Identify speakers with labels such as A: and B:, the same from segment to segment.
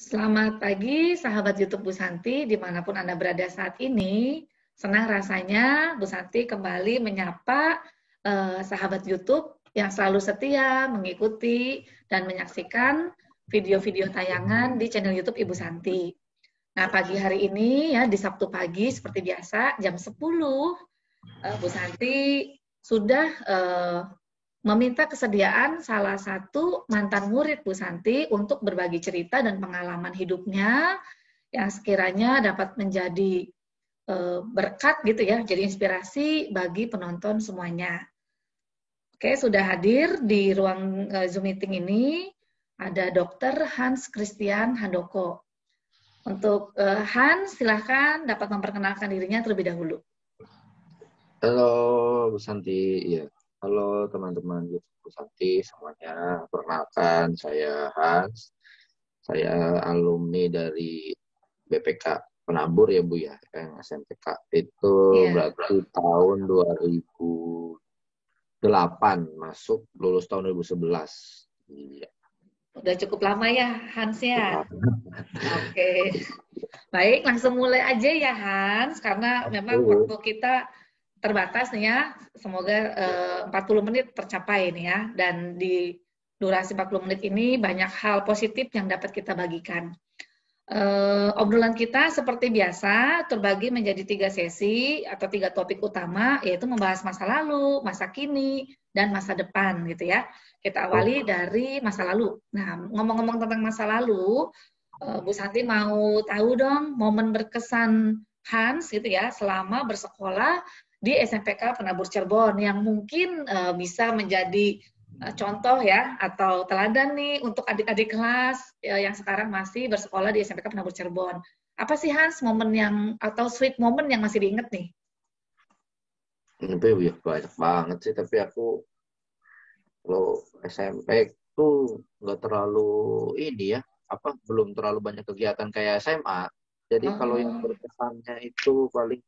A: Selamat pagi, sahabat YouTube Bu Santi, dimanapun Anda berada saat ini. Senang rasanya Bu Santi kembali menyapa sahabat YouTube yang selalu setia mengikuti dan menyaksikan video-video tayangan di channel YouTube Ibu Santi. Nah, pagi hari ini ya di Sabtu pagi seperti biasa jam 10 Bu Santi sudah meminta kesediaan salah satu mantan murid Bu Santi untuk berbagi cerita dan pengalaman hidupnya yang sekiranya dapat menjadi berkat gitu ya, jadi inspirasi bagi penonton semuanya. Oke, sudah hadir di ruang Zoom meeting ini ada Dr. Hans Christian Handoko. Untuk Hans, silahkan dapat memperkenalkan dirinya terlebih dahulu.
B: Halo Bu Santi, ya. Halo teman-teman Bu Santi semuanya. Perkenalkan, saya Hans. Saya alumni dari BPK Penabur ya Bu ya, yang SMPK. Itu berarti tahun 2008, masuk lulus tahun 2011. Iya.
A: Udah cukup lama ya Hans ya? Oke. Baik, langsung mulai aja ya Hans, karena memang waktu kita terbatas nih ya, semoga 40 menit tercapai nih ya, dan di durasi 40 menit ini banyak hal positif yang dapat kita bagikan. Obrolan kita seperti biasa terbagi menjadi 3 sesi atau 3 topik utama, yaitu membahas masa lalu, masa kini, dan masa depan gitu ya. Kita awali dari masa lalu. Nah, ngomong-ngomong tentang masa lalu, Bu Santi mau tahu dong momen berkesan Hans gitu ya selama bersekolah di SMPK Penabur Cirebon yang mungkin bisa menjadi contoh ya atau teladan nih untuk adik-adik kelas yang sekarang masih bersekolah di SMPK Penabur Cirebon. Apa sih Hans momen yang atau sweet momen yang masih diinget nih?
B: Ini banyak banget sih, tapi aku kalau SMP tuh nggak terlalu ini ya, belum terlalu banyak kegiatan kayak SMA. Jadi kalau yang berkesannya itu paling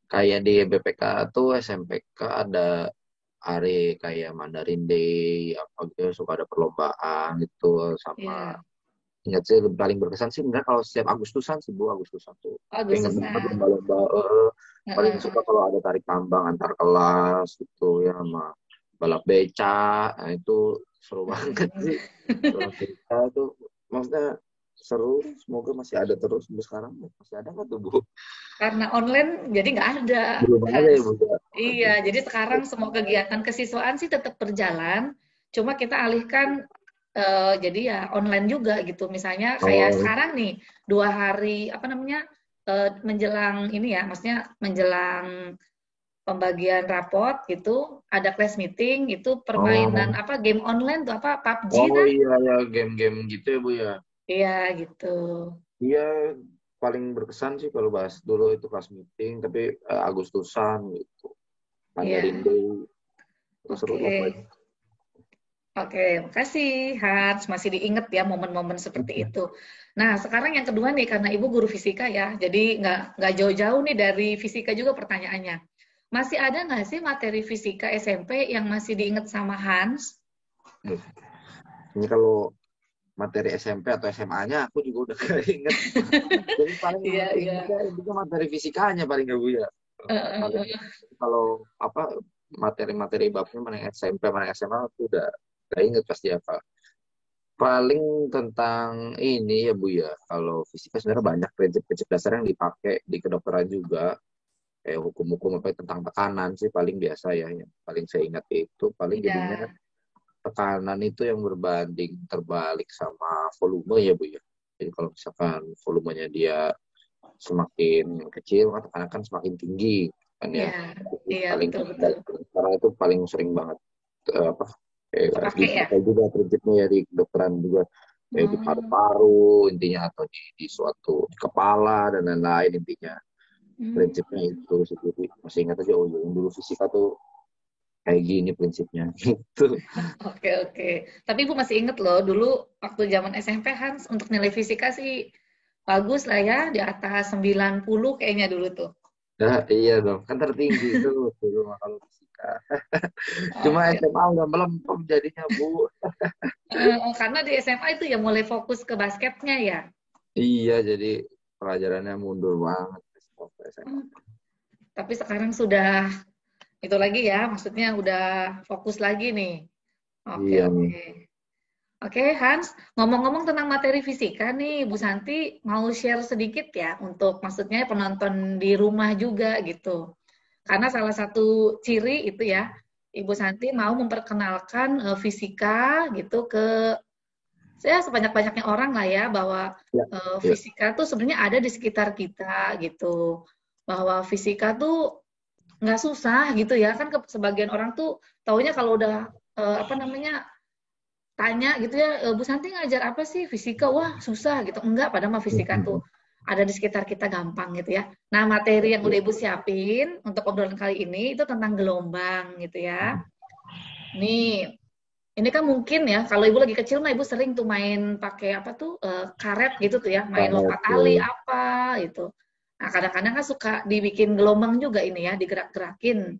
B: kayak di BPK tuh SMPK ada hari kayak Mandarin Day, apa gitu, suka ada perlombaan gitu sama ingat sih paling berkesan sih benar kalau setiap Agustusan sih Bu, Agustusan tuh ingat banget lomba-lomba. Paling suka kalau ada tarik tambang antar kelas gitu ya, sama balap beca. Nah itu seru banget sih. Balap beca tuh maksudnya seru, semoga masih ada terus sampai sekarang. Masih ada nggak tuh Bu?
A: Karena online jadi nggak ada.
B: Belum ada ya Bu?
A: Iya, jadi sekarang semua kegiatan kesiswaan sih tetap berjalan, cuma kita alihkan jadi ya online juga gitu. Misalnya kayak sekarang nih 2 hari apa namanya menjelang ini ya, maksudnya menjelang pembagian raport gitu, ada class meeting itu permainan apa game online tuh apa PUBG
B: Oh iya ya, game-game gitu ya Bu ya.
A: Iya gitu.
B: Iya, paling berkesan sih kalau bahas dulu itu pas meeting, tapi Agustusan gitu. Mandarin Day. Terus seru lah pokoknya.
A: Oke, makasih Hans. Masih diingat ya momen-momen seperti itu. Nah, sekarang yang kedua nih, karena Ibu guru fisika ya, jadi nggak jauh-jauh nih dari fisika juga pertanyaannya. Masih ada nggak sih materi fisika SMP yang masih diingat sama Hans?
B: Ini kalau materi SMP atau SMA-nya aku juga udah gak inget. Jadi paling ingetnya intinya materi fisikanya paling gak Bu ya. Kalau materi-materi babnya mana SMP mana SMA aku udah gak inget pasti apa. Paling tentang ini ya Bu ya, kalau fisika sebenarnya banyak prinsip-prinsip dasar yang dipakai di kedokteran juga, kayak hukum-hukum apa tentang tekanan sih paling biasa ya, yang paling saya ingat itu paling jadinya tekanan itu yang berbanding terbalik sama volume ya Bu ya. Jadi kalau misalkan volumenya dia semakin kecil, tekanan kan semakin tinggi kan ya.
A: Iya,
B: Paling
A: betul.
B: karena itu paling sering banget dipakai juga prinsipnya ya di kedokteran juga, kayak di paru-paru intinya, atau di suatu kepala dan lain-lain intinya. Prinsipnya itu sendiri masih ingat aja. Oh iya, dulu fisika tuh kayak gini prinsipnya gitu.
A: Oke. Tapi Ibu masih inget loh, dulu waktu zaman SMP Hans untuk nilai fisika sih bagus lah ya, di atas 90 kayaknya dulu tuh.
B: Nah, iya dong, kan tertinggi itu dulu kalau fisika. Cuma SMA udah melempem jadinya Bu.
A: Karena di SMA itu ya mulai fokus ke basketnya ya.
B: Iya, jadi pelajarannya mundur banget waktu SMA.
A: Tapi sekarang sudah itu lagi ya, maksudnya udah fokus lagi nih. Oke,
B: Iya nih.
A: oke. Oke, Hans, ngomong-ngomong tentang materi fisika nih, Bu Santi mau share sedikit ya untuk maksudnya penonton di rumah juga gitu. Karena salah satu ciri itu ya, Ibu Santi mau memperkenalkan fisika gitu ke saya sebanyak-banyaknya orang lah ya, bahwa
B: Ya, ya.
A: fisika tuh sebenarnya ada di sekitar kita gitu. Bahwa fisika tuh nggak susah gitu ya, kan sebagian orang tuh taunya kalau udah apa namanya tanya gitu ya, Bu Santi ngajar apa sih fisika? Wah susah gitu. Enggak, padahal mah fisika tuh ada di sekitar kita gampang gitu ya. Nah materi yang udah Ibu siapin untuk obrolan kali ini itu tentang gelombang gitu ya. Nih, ini kan mungkin ya, kalau Ibu lagi kecil mah Ibu sering tuh main pakai apa tuh, karet gitu tuh ya, main
B: Banget
A: lompat tali
B: tuh.
A: apa gitu. Nah, kadang-kadang kan suka dibikin gelombang juga ini ya, digerak-gerakin.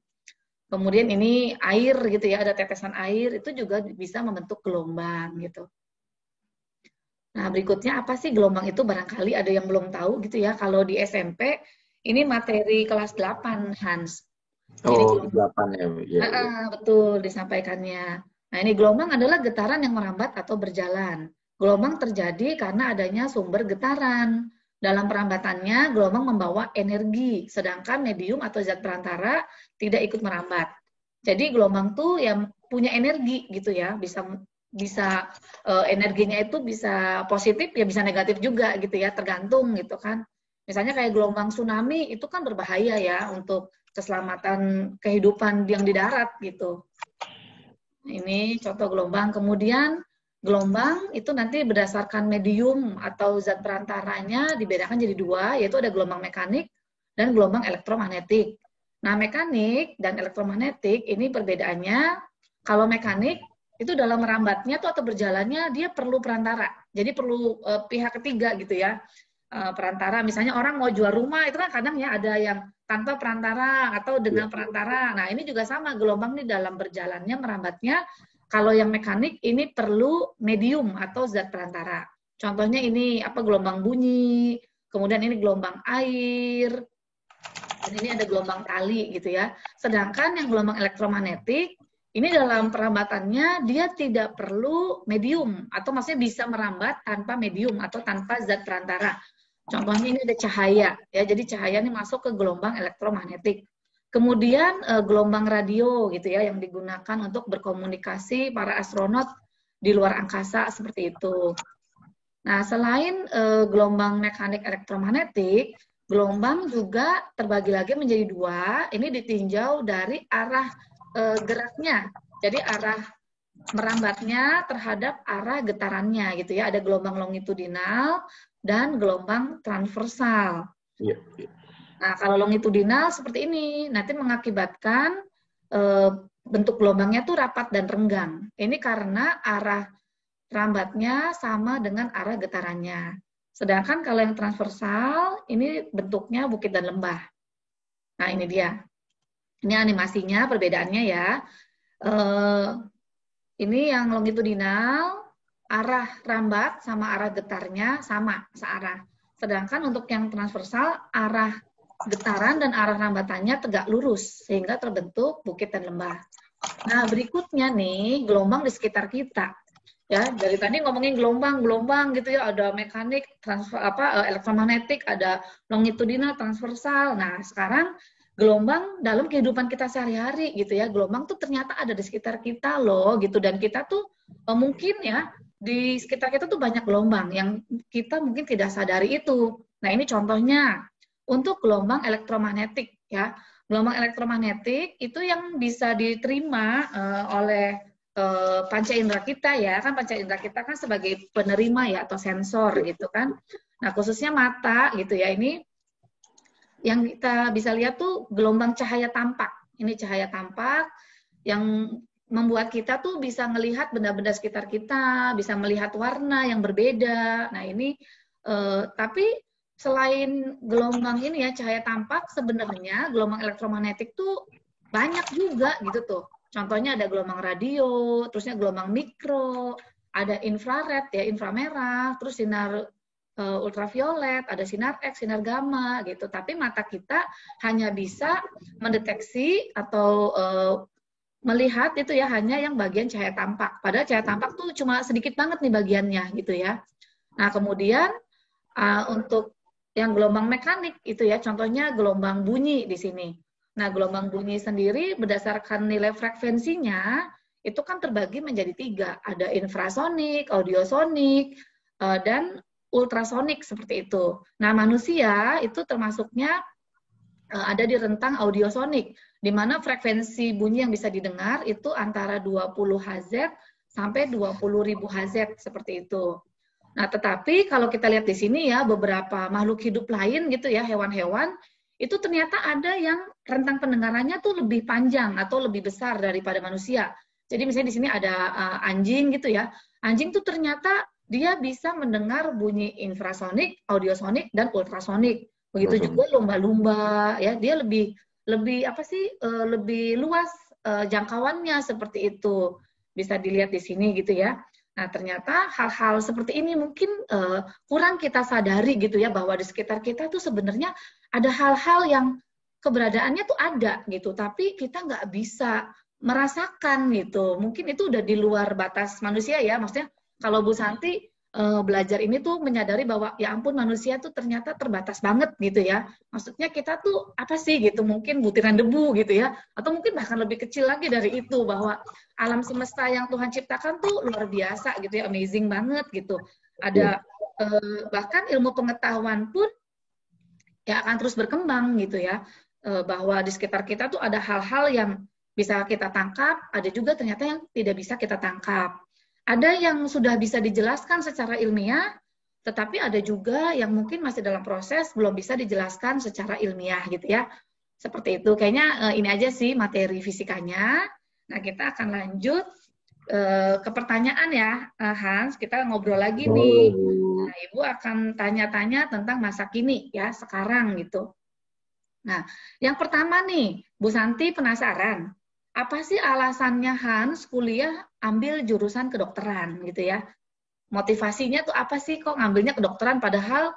A: Kemudian ini air gitu ya, ada tetesan air, itu juga bisa membentuk gelombang gitu. Nah, berikutnya apa sih gelombang itu? Barangkali ada yang belum tahu gitu ya, kalau di SMP, ini materi kelas 8, Hans. Ini
B: Oh,
A: gelombang.
B: 8 ya. Iya, iya.
A: Betul disampaikannya. Nah, ini gelombang adalah getaran yang merambat atau berjalan. Gelombang terjadi karena adanya sumber getaran. Dalam perambatannya, gelombang membawa energi, sedangkan medium atau zat perantara tidak ikut merambat. Jadi gelombang tuh yang punya energi gitu ya, bisa bisa energinya itu bisa positif ya bisa negatif juga gitu ya, tergantung gitu kan. Misalnya kayak gelombang tsunami itu kan berbahaya ya untuk keselamatan kehidupan yang di darat gitu. Ini contoh gelombang. Kemudian gelombang itu nanti berdasarkan medium atau zat perantaranya dibedakan jadi dua, yaitu ada gelombang mekanik dan gelombang elektromagnetik. Nah, mekanik dan elektromagnetik ini perbedaannya, kalau mekanik itu dalam merambatnya tuh atau berjalannya dia perlu perantara. Jadi perlu pihak ketiga gitu ya. Perantara, misalnya orang mau jual rumah itu kan kadang ya ada yang tanpa perantara atau
B: Iya.
A: dengan perantara. Nah, ini juga sama gelombang nih dalam berjalannya merambatnya. Kalau yang mekanik ini perlu medium atau zat perantara. Contohnya ini apa gelombang bunyi, kemudian ini gelombang air, dan ini ada gelombang tali gitu ya. Sedangkan yang gelombang elektromagnetik ini dalam perambatannya dia tidak perlu medium atau maksudnya bisa merambat tanpa medium atau tanpa zat perantara. Contohnya ini ada cahaya ya. Jadi cahaya ini masuk ke gelombang elektromagnetik. Kemudian gelombang radio gitu ya yang digunakan untuk berkomunikasi para astronot di luar angkasa seperti itu. Nah, selain gelombang mekanik elektromagnetik, gelombang juga terbagi lagi menjadi dua. Ini ditinjau dari arah geraknya. Jadi arah merambatnya terhadap arah getarannya gitu ya. Ada gelombang longitudinal dan gelombang transversal.
B: Iya, iya.
A: Nah, kalau longitudinal seperti ini, nanti mengakibatkan bentuk gelombangnya tuh rapat dan renggang. Ini karena arah rambatnya sama dengan arah getarannya. Sedangkan kalau yang transversal, ini bentuknya bukit dan lembah. Nah, ini dia. Ini animasinya, perbedaannya ya. Ini yang longitudinal, arah rambat sama arah getarnya sama, searah. Sedangkan untuk yang transversal, arah getaran dan arah rambatannya tegak lurus, sehingga terbentuk bukit dan lembah. Nah, berikutnya nih, gelombang di sekitar kita. Ya, dari tadi ngomongin gelombang gitu ya, ada mekanik, elektromagnetik, ada longitudinal, transversal. Nah, sekarang gelombang dalam kehidupan kita sehari-hari gitu ya, gelombang tuh ternyata ada di sekitar kita loh gitu, dan kita tuh mungkin ya di sekitar kita tuh banyak gelombang yang kita mungkin tidak sadari itu. Nah, ini contohnya untuk gelombang elektromagnetik ya. Gelombang elektromagnetik itu yang bisa diterima oleh panca indera kita ya, kan panca indera kita kan sebagai penerima ya atau sensor gitu kan. Nah, khususnya mata gitu ya, ini yang kita bisa lihat tuh gelombang cahaya tampak. Ini cahaya tampak yang membuat kita tuh bisa melihat benda-benda sekitar kita, bisa melihat warna yang berbeda. Nah, ini tapi selain gelombang ini ya cahaya tampak, sebenarnya gelombang elektromagnetik tuh banyak juga gitu tuh. Contohnya ada gelombang radio, terusnya gelombang mikro, ada infrared ya, inframerah, terus sinar ultraviolet, ada sinar X, sinar gamma gitu. Tapi mata kita hanya bisa mendeteksi atau melihat itu ya hanya yang bagian cahaya tampak. Padahal cahaya tampak tuh cuma sedikit banget nih bagiannya gitu ya. Nah, kemudian untuk yang gelombang mekanik itu ya, contohnya gelombang bunyi di sini. Nah, gelombang bunyi sendiri berdasarkan nilai frekuensinya itu kan terbagi menjadi 3. Ada infrasonik, audiosonik, dan ultrasonik seperti itu. Nah, manusia itu termasuknya ada di rentang audiosonik, di mana frekuensi bunyi yang bisa didengar itu antara 20 Hz sampai 20.000 Hz seperti itu. Nah, tetapi kalau kita lihat di sini ya, beberapa makhluk hidup lain gitu ya, hewan-hewan, itu ternyata ada yang rentang pendengarannya tuh lebih panjang atau lebih besar daripada manusia. Jadi misalnya di sini ada anjing gitu ya. Anjing tuh ternyata dia bisa mendengar bunyi infrasonik, audiosonik, dan ultrasonik. Begitu juga lumba-lumba ya, dia lebih apa sih lebih luas jangkauannya seperti itu. Bisa dilihat di sini gitu ya. Nah, ternyata hal-hal seperti ini mungkin kurang kita sadari gitu ya, bahwa di sekitar kita tuh sebenarnya ada hal-hal yang keberadaannya tuh ada gitu, tapi kita nggak bisa merasakan gitu. Mungkin itu udah di luar batas manusia ya, maksudnya kalau Bu Santi belajar ini tuh menyadari bahwa ya ampun manusia tuh ternyata terbatas banget gitu ya. Maksudnya kita tuh apa sih gitu, mungkin butiran debu gitu ya, atau mungkin bahkan lebih kecil lagi dari itu, bahwa alam semesta yang Tuhan ciptakan tuh luar biasa gitu ya, amazing banget gitu. Ada bahkan ilmu pengetahuan pun ya akan terus berkembang gitu ya, bahwa di sekitar kita tuh ada hal-hal yang bisa kita tangkap, ada juga ternyata yang tidak bisa kita tangkap. Ada yang sudah bisa dijelaskan secara ilmiah, tetapi ada juga yang mungkin masih dalam proses belum bisa dijelaskan secara ilmiah gitu ya. Seperti itu. Kayaknya ini aja sih materi fisikanya. Nah, kita akan lanjut ke pertanyaan ya, Hans. Kita ngobrol lagi nih. Nah, Ibu akan tanya-tanya tentang masa kini ya, sekarang gitu. Nah, yang pertama nih, Bu Santi penasaran. Apa sih alasannya Hans kuliah ambil jurusan kedokteran gitu ya? Motivasinya tuh apa sih kok ngambilnya kedokteran, padahal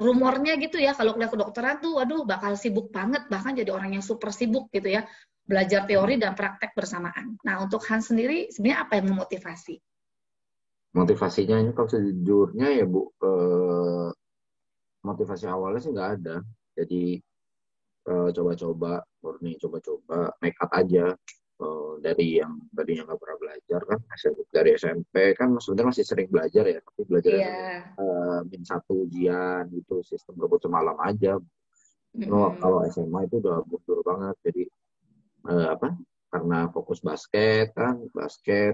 A: rumornya gitu ya kalau kuliah kedokteran tuh waduh bakal sibuk banget, bahkan jadi orang yang super sibuk gitu ya, belajar teori dan praktek bersamaan. Nah, untuk Hans sendiri sebenarnya apa yang memotivasi?
B: Motivasinya ini kalau sejujurnya ya Bu, motivasi awalnya sih nggak ada. Jadi coba-coba, murni coba-coba, nekat aja. Dari yang tadinya nggak pernah belajar kan, dari SMP kan sebenarnya masih sering belajar ya, tapi belajar min satu ujian gitu, sistem rebut semalam aja. Kalau SMA itu udah mundur banget, jadi apa? Karena fokus basket kan,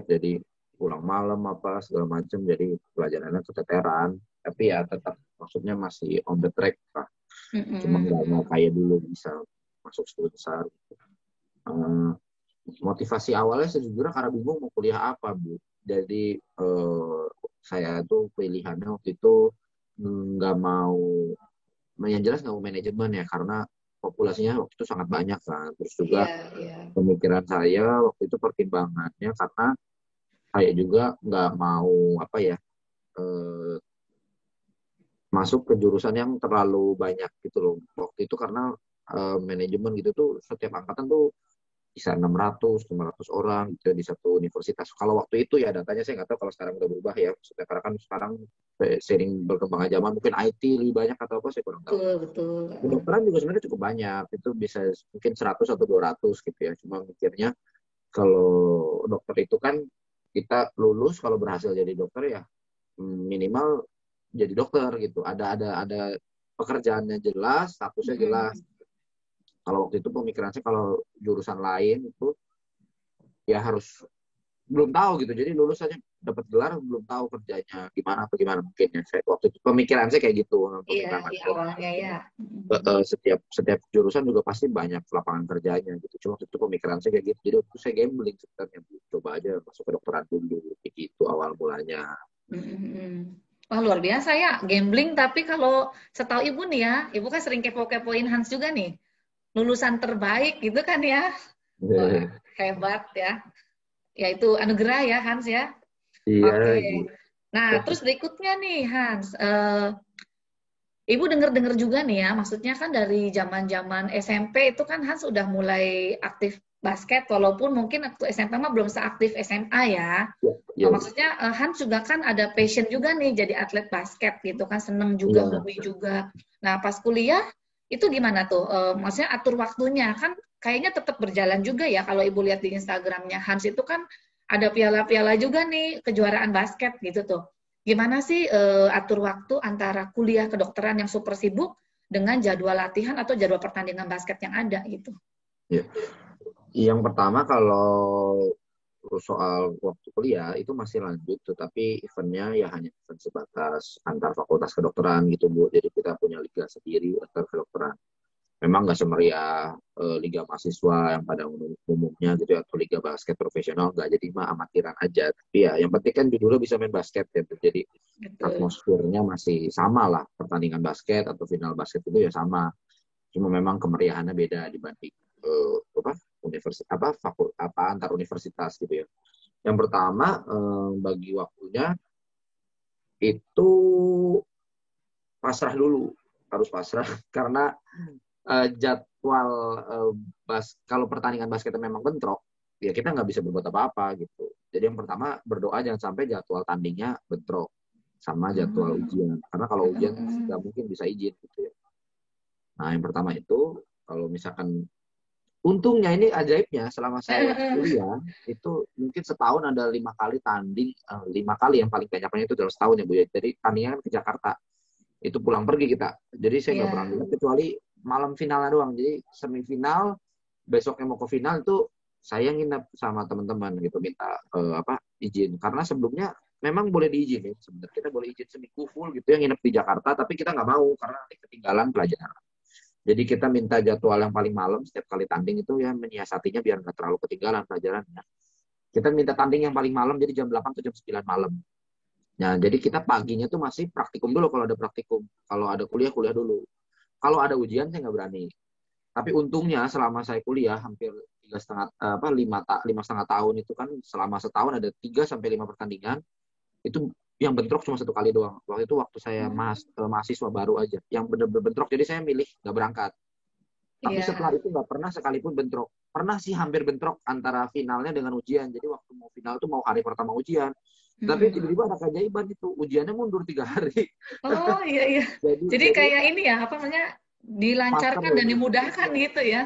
B: jadi pulang malam apa segala macam, jadi pelajarannya keteteran. Tapi ya tetap maksudnya masih on the track lah. Cuma nggak mau kayak dulu bisa masuk 10 besar. Motivasi awalnya sejujurnya karena bingung mau kuliah apa, Bu. Jadi saya tuh pilihannya waktu itu nggak mau, yang jelas nggak mau manajemen ya, karena populasinya waktu itu sangat banyak kan. Terus juga pemikiran saya waktu itu pertimbangannya karena saya juga nggak mau apa ya, masuk ke jurusan yang terlalu banyak gitu loh. Waktu itu karena manajemen gitu tuh setiap angkatan tuh bisa 600, 500 orang gitu di satu universitas. Kalau waktu itu ya datanya saya nggak tahu kalau sekarang udah berubah ya. Maksudnya karena kan sekarang sering berkembang zaman, mungkin IT lebih banyak atau apa saya kurang tahu.
A: Betul.
B: Kedokteran juga sebenarnya cukup banyak. Itu bisa mungkin 100 atau 200 gitu ya. Cuma mikirnya kalau dokter itu kan kita lulus kalau berhasil jadi dokter ya minimal jadi dokter gitu. Ada pekerjaannya jelas, statusnya jelas. Kalau waktu itu pemikiran saya kalau jurusan lain itu ya harus belum tahu gitu. Jadi lulus aja dapat gelar belum tahu kerjanya gimana atau gimana mungkin ya. Saya waktu itu pemikiran saya kayak gitu.
A: Iya, di awalnya ya.
B: Setiap jurusan juga pasti banyak lapangan kerjanya gitu. Cuma waktu itu pemikiran saya kayak gitu. Jadi waktu itu saya gambling sebenarnya. Coba aja masuk ke dokteran dulu. Gitu awal mulanya.
A: Wah, luar biasa ya, gambling. Tapi kalau setahu Ibu nih ya, Ibu kan sering kepo-kepoin Hans juga nih. Lulusan terbaik gitu kan ya. Wah, hebat ya. Ya itu anugerah ya Hans ya.
B: Iya.
A: Oke. Nah, terus berikutnya nih Hans, Ibu dengar-dengar juga nih ya, maksudnya kan dari zaman-zaman SMP itu kan Hans udah mulai aktif basket, walaupun mungkin waktu SMP mah belum seaktif SMA ya.
B: Ya, ya,
A: Maksudnya Hans juga kan ada passion juga nih jadi atlet basket gitu kan, seneng juga,
B: iya.
A: hobi juga. Nah, pas kuliah itu gimana tuh? Maksudnya atur waktunya kan kayaknya tetap berjalan juga ya kalau Ibu lihat di Instagramnya Hans itu kan ada piala-piala juga nih kejuaraan basket gitu tuh. Gimana sih atur waktu antara kuliah kedokteran yang super sibuk dengan jadwal latihan atau jadwal pertandingan basket yang ada gitu?
B: Ya. Yang pertama kalau soal waktu kuliah itu masih lanjut, tetapi eventnya ya hanya event sebatas antar fakultas kedokteran gitu Bu. Jadi kita punya liga sendiri antar kedokteran. Memang nggak semeriah liga mahasiswa yang pada umumnya gitu ya, atau liga basket profesional nggak, jadi mah amatiran aja. Tapi ya yang penting kan dulu bisa main basket gitu. Jadi
A: Betul.
B: atmosfernya masih sama lah, pertandingan basket atau final basket itu ya sama. Cuma memang kemeriahannya beda dibanding apa universitas apa antar universitas gitu ya. Yang pertama bagi waktunya itu pasrah dulu, harus pasrah karena jadwal kalau pertandingan basketnya memang bentrok, ya kita nggak bisa berbuat apa-apa gitu. Jadi yang pertama berdoa jangan sampai jadwal tandingnya bentrok sama jadwal
A: Hmm.
B: ujian, karena kalau ujian nggak mungkin bisa izin gitu ya. Nah yang pertama itu kalau misalkan untungnya ini ajaibnya selama saya kuliah itu mungkin setahun ada 5 kali tanding, 5 kali yang paling banyaknya itu dalam setahun ya Bu ya. Jadi tandingnya kan ke Jakarta, itu pulang pergi kita. Jadi saya nggak pernah
A: Iya.
B: lihat kecuali malam finalnya doang. Jadi semifinal besoknya mau ke final itu saya nginep sama teman-teman gitu, minta izin karena sebelumnya memang boleh diizinin sebenarnya, kita boleh izin seminggu full gitu ya nginep di Jakarta, tapi kita nggak mau karena nanti ketinggalan pelajaran. Jadi kita minta jadwal yang paling malam setiap kali tanding itu ya, menyiasatinya biar nggak terlalu ketinggalan pelajarannya. Kita minta tanding yang paling malam, jadi jam 8 atau jam 9 malam. Nah, jadi kita paginya tuh masih praktikum dulu kalau ada praktikum. Kalau ada kuliah, kuliah dulu. Kalau ada ujian, saya nggak berani. Tapi untungnya selama saya kuliah hampir 5,5 tahun itu kan, selama setahun ada 3 sampai 5 pertandingan. Itu yang bentrok cuma 1 kali doang. Waktu itu waktu saya mahasiswa baru aja. Yang bener-bener bentrok, jadi saya milih nggak berangkat. Tapi setelah
A: Iya.
B: itu nggak pernah sekalipun bentrok. Pernah sih hampir bentrok antara finalnya dengan ujian. Jadi waktu mau final itu mau hari pertama ujian. Tapi tiba-tiba ada keajaiban itu. Ujiannya mundur 3 hari.
A: Oh iya iya. Jadi
B: Jadi
A: kayak ini ya, apa namanya,
B: pasar
A: dilancarkan dan
B: ya.
A: dimudahkan gitu ya.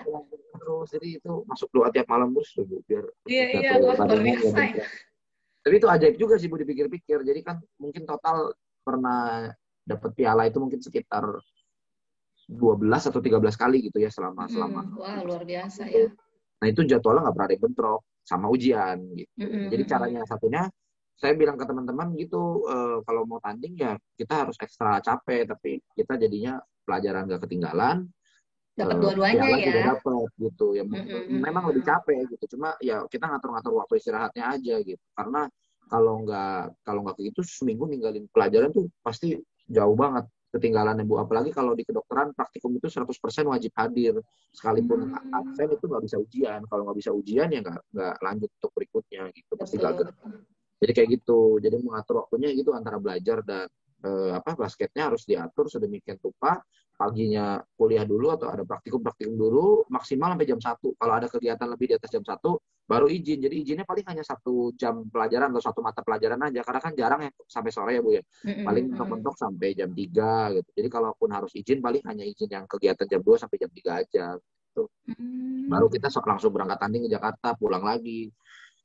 B: Terus jadi itu masuk doa tiap malam terus biar
A: Iya iya,
B: jadwal
A: wah luar
B: tandingan nggak
A: biasa ya.
B: bentrok. Tapi itu ajaib juga sih Bu dipikir-pikir. Jadi kan mungkin total pernah dapat piala itu mungkin sekitar 12 atau 13 kali gitu ya selama selama
A: Wah luar biasa ya.
B: itu. Nah itu jadwalnya nggak pernah ada yang bentrok sama ujian gitu. Jadi caranya
A: Mm-mm.
B: satunya saya bilang ke teman-teman gitu, kalau mau tanding ya kita harus ekstra capek, tapi kita jadinya pelajaran nggak ketinggalan,
A: Dapat dua-duanya
B: piala
A: ya.
B: juga dapat gitu. Ya memang lebih
A: Mm-mm.
B: capek gitu. Cuma ya kita ngatur-ngatur waktu istirahatnya aja gitu. Karena kalau nggak kayak gitu seminggu ninggalin pelajaran tuh pasti jauh banget ketinggalan Bu. Apalagi kalau di kedokteran praktikum itu 100% wajib hadir. Sekalipun absen itu nggak bisa ujian. Kalau nggak bisa ujian ya nggak lanjut untuk berikutnya gitu. Pasti
A: Betul,
B: gagal.
A: betul.
B: Jadi kayak gitu. Jadi mengatur waktunya gitu antara belajar dan basketnya harus diatur sedemikian rupa. Paginya kuliah dulu atau ada praktikum-praktikum dulu maksimal sampai jam 1. Kalau ada kegiatan lebih di atas jam 1 baru izin. Jadi izinnya paling hanya 1 jam pelajaran atau 1 mata pelajaran aja. Karena kan jarang ya sampai sore ya Bu ya. Paling
A: Mm-mm.
B: mentok-mentok sampai jam 3 gitu. Jadi kalaupun harus izin paling hanya izin yang kegiatan jam 2 sampai jam 3 aja. Gitu. Baru
A: Mm.
B: kita langsung berangkat tanding ke Jakarta, pulang lagi.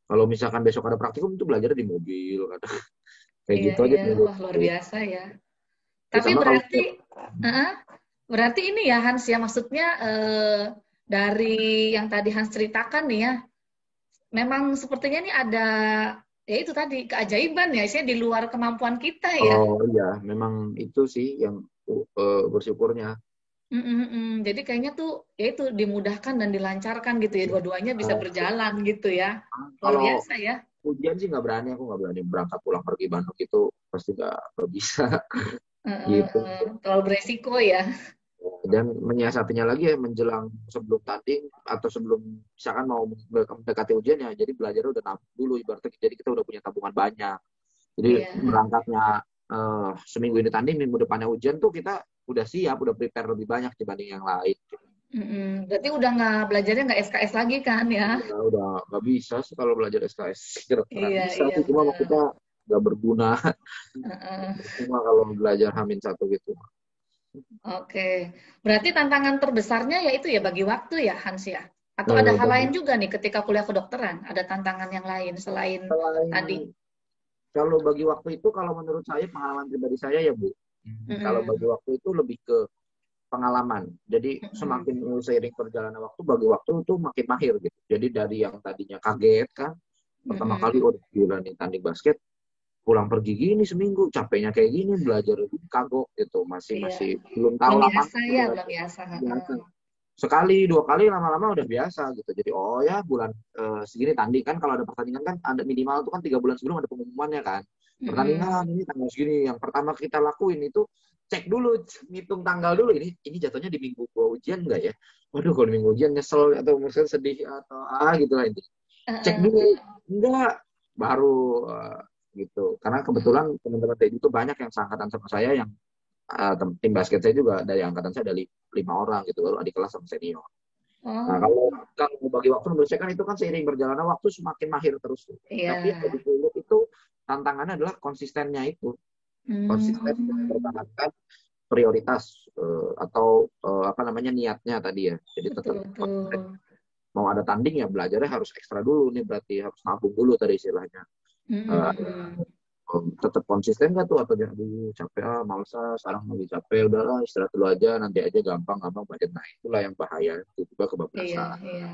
B: Kalau misalkan besok ada praktikum itu belajar di mobil, kadang kayak
A: Iya
B: gitu aja
A: iya,
B: dulu.
A: wah luar biasa ya.
B: Ya
A: Tapi
B: sama kalau
A: berarti, uh, berarti ini ya Hans ya, maksudnya dari yang tadi Hans ceritakan nih ya, memang sepertinya nih ada ya itu tadi keajaiban ya, saya di luar kemampuan kita ya.
B: oh iya, memang itu sih yang bersyukurnya.
A: Jadi kayaknya tuh ya itu dimudahkan dan dilancarkan gitu ya, dua-duanya bisa
B: Eh,
A: berjalan gitu ya. Luar
B: Kalau
A: biasa ya.
B: ujian sih nggak berani, aku nggak berani berangkat pulang pergi Bandung itu pasti nggak bisa gitu.
A: Terlalu beresiko ya.
B: Dan menyiasatinya lagi ya menjelang sebelum tanding atau sebelum misalkan mau mendekati ujian ya, jadi belajar udah nabung dulu ibaratnya. Jadi kita udah punya tabungan banyak. Jadi
A: Iya.
B: berangkatnya seminggu ini tanding, minggu depannya ujian tuh kita udah siap, udah prepare lebih banyak dibanding yang lain.
A: Berarti udah nggak belajarnya nggak SKS lagi kan ya?
B: Udah nggak bisa sih kalau belajar SKS kedokteran,
A: Iya,
B: bisa
A: iya
B: sih cuma
A: benar.
B: maksudnya nggak berguna.
A: Heeh.
B: Cuma kalau belajar Hamin satu gitu.
A: Oke. Berarti tantangan terbesarnya yaitu ya bagi waktu ya, Hans ya? Atau ada hal lain
B: Bagi
A: juga nih ketika kuliah kedokteran? Ada tantangan yang lain selain tadi?
B: selain kalau bagi waktu itu, kalau menurut saya pengalaman pribadi saya ya Bu, kalau bagi
A: Mm-mm.
B: waktu itu lebih ke pengalaman. Jadi
A: Mm-mm.
B: semakin seiring perjalanan waktu, bagi waktu itu makin mahir gitu. Jadi dari yang tadinya kaget kan, pertama kali
A: Mm-mm.
B: oh gila nih tanding basket, pulang pergi gini seminggu, capeknya kayak gini, belajar kagok gitu, masih
A: Iya.
B: masih belum tahu
A: Belum
B: lapangan
A: biasa ya,
B: udah
A: belum biasa.
B: biasa.
A: Heeh.
B: Sekali dua kali lama-lama udah biasa gitu. Jadi oh ya bulan segini tanding kan, kalau ada pertandingan kan ada minimal tuh kan 3 bulan sebelum ada pengumumannya kan. Pertandingan
A: Mm-mm.
B: ini tanggal segini, yang pertama kita lakuin itu cek dulu, ngitung tanggal dulu, ini jatuhnya di minggu gua ujian enggak ya? Waduh kalau di minggu ujian nyesel atau mungkin sedih atau gitu lah ini. Cek dulu,
A: Heeh.
B: enggak, baru gitu. Karena kebetulan teman-teman TI itu banyak yang seangkatan sama saya, yang tim basket saya juga dari angkatan saya ada 5 orang gitu, baru adik kelas sama senior. Nah, kalau
A: Oh,
B: kalau bagi waktu menurut saya kan itu kan seiring berjalannya waktu semakin mahir terus. Tapi yang
A: iya.
B: lebih sulit itu tantangannya adalah konsistennya itu. Konsisten
A: Hmm,
B: mempertahankan prioritas atau apa namanya niatnya tadi ya. Jadi tetap
A: betul, betul.
B: mau ada tanding ya belajarnya harus ekstra dulu nih, berarti harus nabung dulu tadi istilahnya. Eh,
A: Mm-mm.
B: tetap konsisten nggak tuh atau jangan dulu capek males sekarang lagi capek udahlah istirahat dulu aja nanti aja gampang gampang budget, nah itulah yang bahaya tiba-tiba
A: Iya,
B: kebablasan.
A: iya.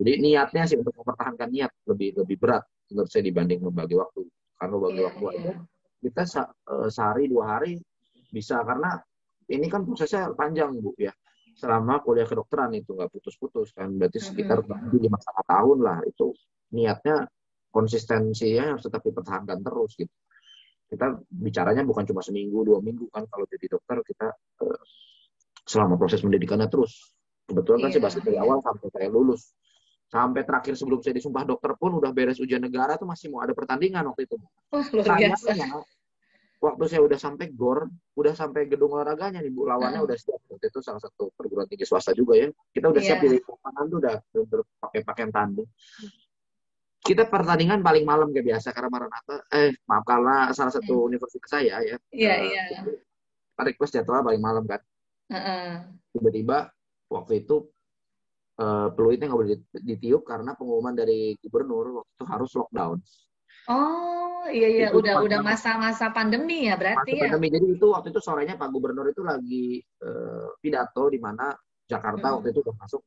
B: Jadi niatnya sih untuk mempertahankan niat lebih lebih berat menurut saya dibanding membagi waktu. Karena bagi
A: Iya,
B: waktu
A: iya.
B: aja kita sehari 2 hari bisa, karena ini kan prosesnya panjang Bu ya. Selama kuliah kedokteran itu nggak putus-putus kan, berarti sekitar
A: Mm-mm.
B: 5,5 tahun lah itu, niatnya konsistensinya harus tetap dipertahankan terus gitu. Kita bicaranya bukan cuma seminggu 2 minggu kan, kalau jadi dokter kita eh, selama proses pendidikannya terus. Kebetulan kan saya
A: Iya,
B: basket dari
A: iya.
B: awal sampai saya lulus. Sampai terakhir sebelum saya disumpah dokter pun udah beres ujian negara tuh masih mau ada pertandingan waktu itu.
A: Wah, luar biasa.
B: Sayangnya waktu saya udah sampai GOR, udah sampai gedung olahraganya nih Bu, lawannya
A: Heeh.
B: udah siap. Waktu itu salah satu perguruan tinggi swasta juga ya. Kita udah siap di
A: Iya.
B: lapangan tuh udah pakai pakaian tanding. Kita pertandingan paling malam kayak biasa karena Maranatha, maaf karena salah satu
A: Mm.
B: universitas saya ya,
A: Iya, iya.
B: request jadwal paling malam kan.
A: Heeh.
B: Tiba-tiba waktu itu peluitnya nggak boleh ditiup karena pengumuman dari gubernur waktu itu harus lockdown.
A: Oh, iya, iya.
B: Itu pas
A: Udah
B: banget
A: masa-masa pandemi ya berarti
B: masa
A: ya?
B: pandemi. Jadi itu waktu itu sorenya Pak Gubernur itu lagi pidato di mana Jakarta waktu
A: Mm-mm.
B: itu udah masuk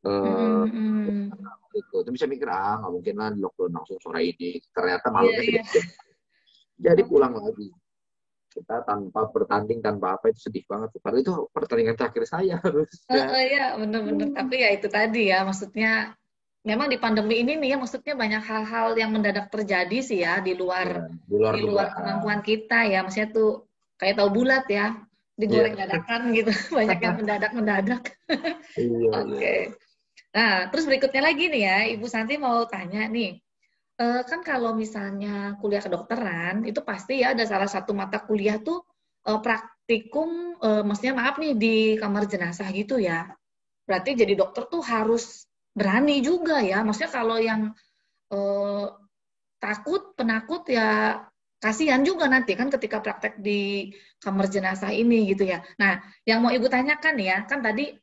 B: eh,
A: Mm-mm, mm.
B: itu bisa mikir nggak mungkin lah di lockdown langsung sore ini. Ternyata
A: Iya,
B: malamnya
A: iya.
B: sudah jadi pulang
A: Oh.
B: lagi. Kita tanpa bertanding tanpa apa itu sedih banget. Padahal itu pertandingan terakhir saya harusnya.
A: Ya, bener-bener. Tapi ya itu tadi ya, maksudnya memang di pandemi ini nih ya, maksudnya banyak hal-hal yang mendadak terjadi sih ya
B: Ya, di luar
A: di luar
B: dugaan.
A: kemampuan kita ya. Maksudnya tuh kayak tahu bulat ya,
B: Iya,
A: digoreng dadakan gitu. Banyak yang mendadak-mendadak.
B: iya, iya.
A: Oke. Nah, terus berikutnya lagi nih ya, Ibu Santi mau tanya nih. Kan kalau misalnya kuliah kedokteran, itu pasti ya ada salah satu mata kuliah tuh praktikum, maksudnya maaf nih di kamar jenazah gitu ya. Berarti jadi dokter tuh harus berani juga ya. Maksudnya kalau yang eh, takut, penakut ya kasihan juga nanti kan ketika praktek di kamar jenazah ini gitu ya. Nah, yang mau Ibu tanyakan ya, kan tadi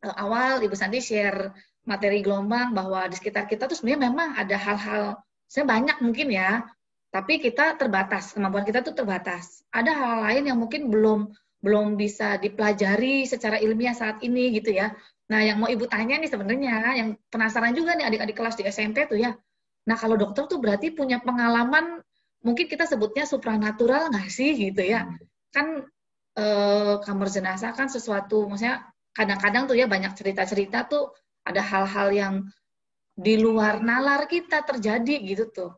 A: awal Ibu Santi share materi gelombang bahwa di sekitar kita tuh sebenarnya memang ada hal-hal, sebenarnya banyak mungkin ya, tapi kita terbatas, kemampuan kita tuh terbatas. Ada hal lain yang mungkin belum belum bisa dipelajari secara ilmiah saat ini gitu ya. Nah, yang mau Ibu tanya nih sebenarnya, yang penasaran juga nih adik-adik kelas di SMP tuh ya. Nah, kalau dokter tuh berarti punya pengalaman, mungkin kita sebutnya supranatural nggak sih gitu ya. Kan kamar jenazah kan sesuatu, maksudnya kadang-kadang tuh ya banyak cerita-cerita tuh ada hal-hal yang di luar nalar kita terjadi gitu tuh.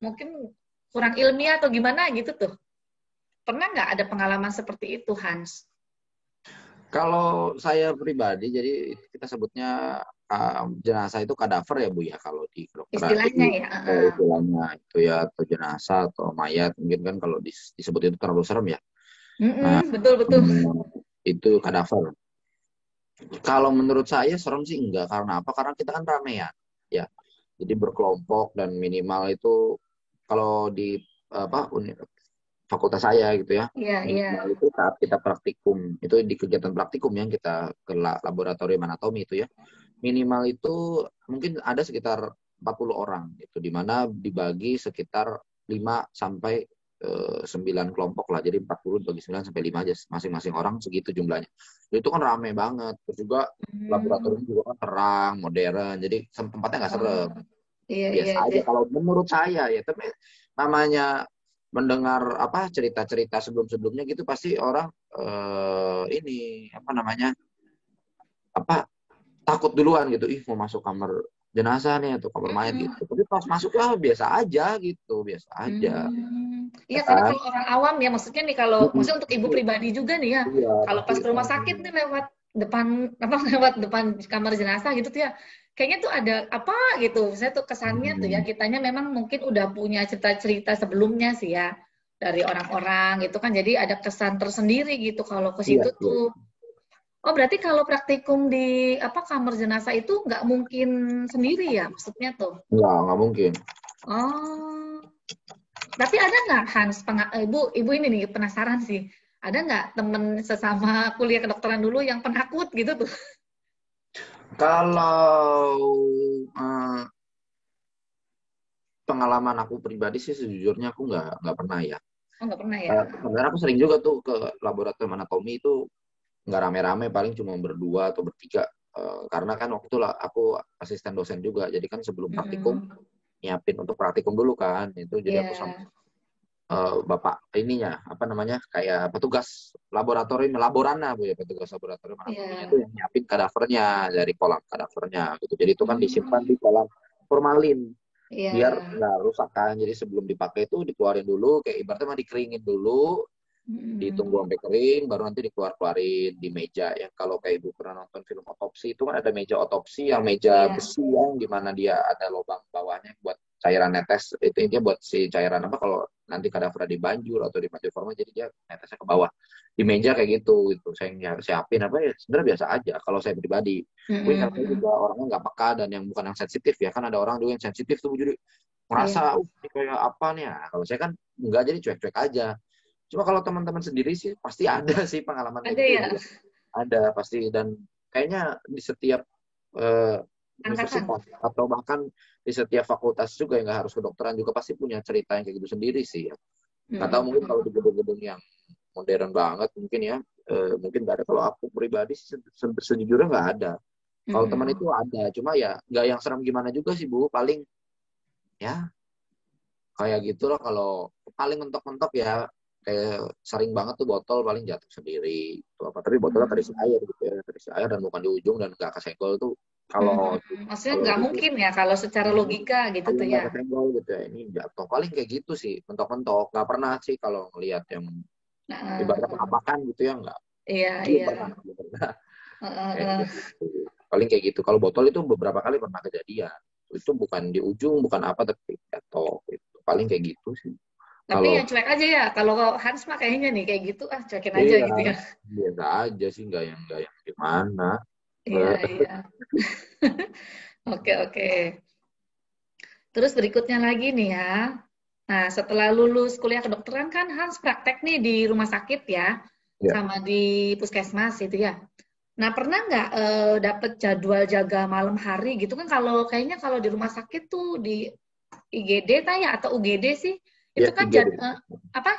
A: Mungkin kurang ilmiah atau gimana gitu tuh. Pernah nggak ada pengalaman seperti itu, Hans?
B: Kalau saya pribadi, jadi kita sebutnya jenazah itu kadaver ya Bu ya kalau di kedokteran.
A: Istilahnya
B: Jadi
A: ya.
B: istilahnya itu ya, atau jenazah atau mayat mungkin kan kalau disebut itu terlalu serem ya. Nah,
A: Betul betul.
B: itu kadaver. Kalau menurut saya serem sih enggak, karena apa? Karena kita kan ramean ya. Jadi berkelompok dan minimal itu kalau di apa fakultas saya gitu ya,
A: Iya iya.
B: minimal itu saat kita praktikum itu di kegiatan praktikum yang kita ke laboratorium anatomi itu ya, minimal itu mungkin ada sekitar 40 orang gitu, di mana dibagi sekitar 5 sampai 9 kelompok lah, jadi 40 bagi 9 sampai 5 aja masing-masing orang segitu jumlahnya. Itu kan rame banget, terus juga laboratorium juga kan terang, modern, jadi tempatnya nggak serem.
A: Iya iya.
B: Biasa aja kalau menurut saya ya, tapi namanya mendengar apa cerita-cerita sebelum-sebelumnya gitu pasti orang ini apa namanya apa takut duluan gitu, ih mau masuk kamar jenazah nih atau kamar mayat gitu, tapi pas masuk lah biasa aja gitu, biasa aja ya
A: Iya, karena
B: kan.
A: kalau orang awam ya, maksudnya nih kalau, maksudnya untuk ibu pribadi juga nih ya,
B: Iya
A: kalau
B: pasti
A: pas ke rumah sakit nih lewat depan apa lewat depan kamar jenazah gitu tuh ya, kayaknya tuh ada apa gitu. Saya tuh kesannya tuh ya, kitanya memang mungkin udah punya cerita-cerita sebelumnya sih ya dari orang-orang gitu kan, jadi ada kesan tersendiri gitu kalau ke
B: iya
A: situ
B: iya
A: tuh. Oh, berarti kalau praktikum di apa kamar jenazah itu nggak mungkin sendiri ya, maksudnya tuh?
B: nggak mungkin.
A: Oh. Tapi ada nggak Hans, ibu ini nih penasaran sih, ada nggak temen sesama kuliah kedokteran dulu yang penakut gitu tuh?
B: Kalau eh, pengalaman aku pribadi sih sejujurnya aku nggak pernah ya.
A: Oh nggak pernah ya?
B: Sebenarnya aku sering juga tuh ke laboratorium anatomi itu nggak rame-rame, paling cuma berdua atau bertiga. Karena kan waktu itu lah aku asisten dosen juga, jadi kan sebelum praktikum
A: Mm-mm.
B: nyiapin untuk praktikum dulu kan, itu jadi aku sama
A: Iya,
B: bapak ininya apa namanya kayak petugas laboratorium laborana Bu ya, petugas laboratorium anatominya itu
A: iya.
B: yang nyiapin kadavernya dari kolam kadavernya gitu, jadi itu kan disimpan
A: Hmm,
B: di kolam formalin biar
A: iya.
B: nggak rusak kan, jadi sebelum dipakai itu dikeluarin dulu kayak ibaratnya mah dikeringin dulu, ditunggu
A: Mm-mm.
B: sampai kering baru nanti dikeluarin di meja yang kalau kayak ibu pernah nonton film otopsi itu kan ada meja otopsi yang meja
A: Iya,
B: besi yang dimana dia ada lubang bawahnya buat cairan netes, itu intinya buat si cairan apa kalau nanti kadaver di banjur atau di banjur formal jadi dia netesnya ke bawah di meja kayak gitu saya siapin apa ya, sebenarnya biasa aja kalau saya pribadi. Mungkin karena saya
A: Mm-mm.
B: juga orangnya nggak peka dan yang bukan yang sensitif ya, kan ada orang juga yang sensitif tuh jadi
A: Iya.
B: merasa ini kayak apa nih ya, kalau saya kan nggak, jadi cuek-cuek aja. Cuma kalau teman-teman sendiri sih pasti ada sih pengalaman kayak
A: Ada
B: gitu
A: ya
B: juga. Ada pasti, dan kayaknya di setiap eh,
A: angkatan.
B: universitas atau bahkan di setiap fakultas juga yang nggak harus kedokteran juga pasti punya cerita yang kayak gitu sendiri sih ya. Nggak tahu mungkin kalau
A: Mm-mm.
B: di gedung-gedung yang modern banget mungkin ya, mungkin nggak ada. Kalau aku pribadi sejujurnya nggak ada. Kalau teman itu
A: Mm-mm.
B: ada, cuma ya nggak yang serem gimana juga sih Bu. Paling ya kayak gitu loh, kalau paling mentok-mentok ya kayak sering banget tuh botol paling jatuh sendiri tuh apa, tapi botolnya terisi air gitu ya, terisi air dan bukan di ujung dan nggak kesenggol tuh kalau
A: Maksudnya
B: kalau
A: nggak
B: itu
A: mungkin ya kalau secara logika gitu
B: kalau
A: tuh
B: nggak
A: ya.
B: kesenggol gitu ya ini jatuh, paling kayak gitu sih mentok-mentok. Nggak pernah sih kalau ngelihat yang ibaratnya
A: Heeh.
B: penampakan gitu ya, nggak,
A: Iya,
B: belum
A: iya.
B: pernah belum pernah kayak
A: Heeh.
B: gitu. Paling kayak gitu. Kalau botol itu beberapa kali pernah kejadian, itu bukan di ujung bukan apa tapi jatuh gitu. Paling kayak gitu sih
A: Tapi
B: kalau.
A: yang cuek aja ya. Kalau Hans mah kayaknya nih kayak gitu ah cuekin aja
B: Iya,
A: gitu ya.
B: biasa aja sih, nggak yang gimana.
A: Iya, iya. Oke, oke. Terus berikutnya lagi nih ya. Nah, setelah lulus kuliah kedokteran kan Hans praktek nih di rumah sakit ya,
B: Ya,
A: sama di puskesmas itu ya. Nah, pernah nggak dapet jadwal jaga malam hari gitu kan? Kalau kayaknya kalau di rumah sakit tuh di IGD ya atau UGD sih,
B: ya
A: itu kan
B: IGD.
A: apa?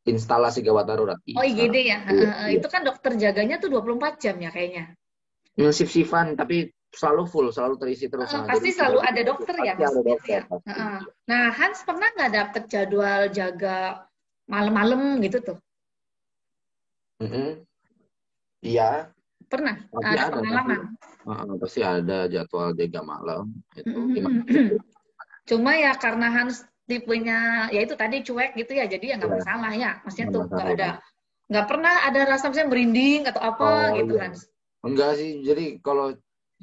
B: Instalasi gawat darurat,
A: Oh IGD
B: instalasi.
A: ya.
B: Iya, iya.
A: Itu kan dokter jaganya tuh 24 jam ya kayaknya.
B: Shift-shiftan, tapi selalu full, selalu terisi terus. Nah, jadi
A: Pasti
B: tidak
A: selalu ada
B: gitu,
A: dokter ya
B: pasti ada
A: maksudnya tuh
B: dokter
A: ya.
B: pasti.
A: Nah, Hans pernah nggak dapet jadwal jaga malam-malam gitu tuh?
B: Mm-mm. Iya,
A: Pernah?
B: pasti
A: Ada
B: ada,
A: pengalaman?
B: pasti ada jadwal jaga malam itu gimana?
A: Cuma ya karena Hans tipenya ya itu tadi cuek gitu ya, jadi ya nggak
B: Iya,
A: masalah ya. Maksudnya
B: nggak
A: tuh
B: masalah.
A: nggak pernah ada rasa misalnya merinding atau apa
B: Oh
A: gitu
B: iya,
A: Hans.
B: enggak sih. Jadi kalau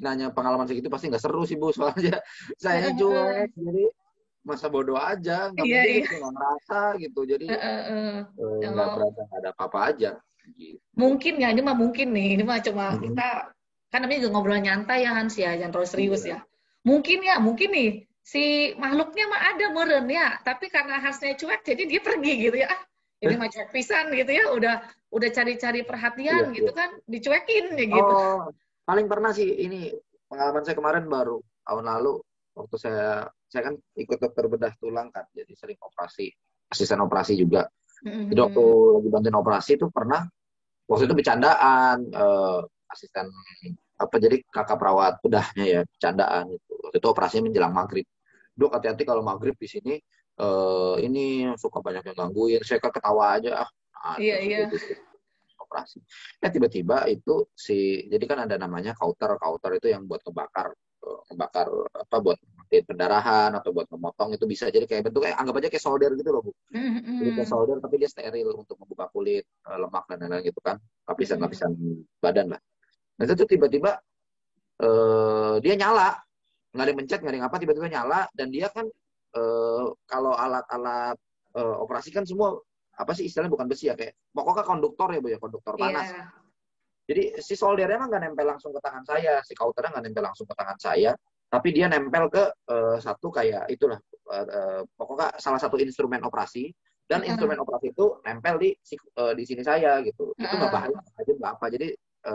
B: nanya pengalaman segitu pasti nggak seru sih Bu, soalnya sayanya cuek, jadi masa bodoh aja, nggak
A: Iya,
B: mungkin
A: iya.
B: gitu, nggak ngerasa gitu, jadi nggak
A: Oh,
B: berasa nggak ada apa-apa aja. Gitu.
A: mungkin ya, ini mah mungkin nih. Ini mah cuma
B: Mhm.
A: kita kan namanya juga ngobrol nyantai ya Hans ya, jangan terlalu serius
B: Iya.
A: ya. Mungkin ya, mungkin nih si makhluknya mah ada meren ya, tapi karena Hansnya cuek jadi dia pergi gitu ya. Ah, ini mah cuek pisan gitu ya, udah cari-cari perhatian
B: Iya,
A: gitu
B: iya.
A: kan, dicuekin ya gitu.
B: Oh, paling pernah sih ini pengalaman saya kemarin baru tahun lalu waktu saya kan ikut dokter bedah tulang kan, jadi sering operasi, asisten operasi juga. Jadi waktu
A: Mhm.
B: lagi bantuin operasi itu pernah waktu itu bercandaan asisten apa jadi kakak perawat bedahnya ya bercandaan itu. Waktu itu operasinya menjelang maghrib. Dok hati-hati kalau maghrib di sini ini suka banyak yang gangguin. Saya kan ketawa aja
A: Iya,
B: ada sih
A: iya.
B: kayak gitu operasi. Tiba-tiba itu jadi kan ada namanya kauter itu yang buat ngebakar apa buat matiin pendarahan atau buat memotong itu bisa jadi kayak bentuknya anggap aja kayak solder gitu loh Bu. Jadi kayak
A: Mhm.
B: solder tapi dia steril untuk membuka kulit, lemak dan lain-lain gitu kan,
A: Mhm.
B: lapisan-lapisan badan lah. Nah itu tuh tiba-tiba dia nyala, nggak ada mencet nggak ada apa tiba-tiba nyala dan dia kan kalau alat-alat operasi kan semua apa sih istilahnya bukan besi ya kayak pokoknya konduktor ya Bu ya konduktor panas.
A: Iya.
B: Jadi si soldernya emang nggak nempel langsung ke tangan saya, si kauternya nggak nempel langsung ke tangan saya, tapi dia nempel ke satu kayak itulah pokoknya salah satu instrumen operasi dan
A: Heeh.
B: instrumen operasi itu nempel di sini saya gitu. Itu nggak
A: Heeh.
B: bahaya aja nggak apa, jadi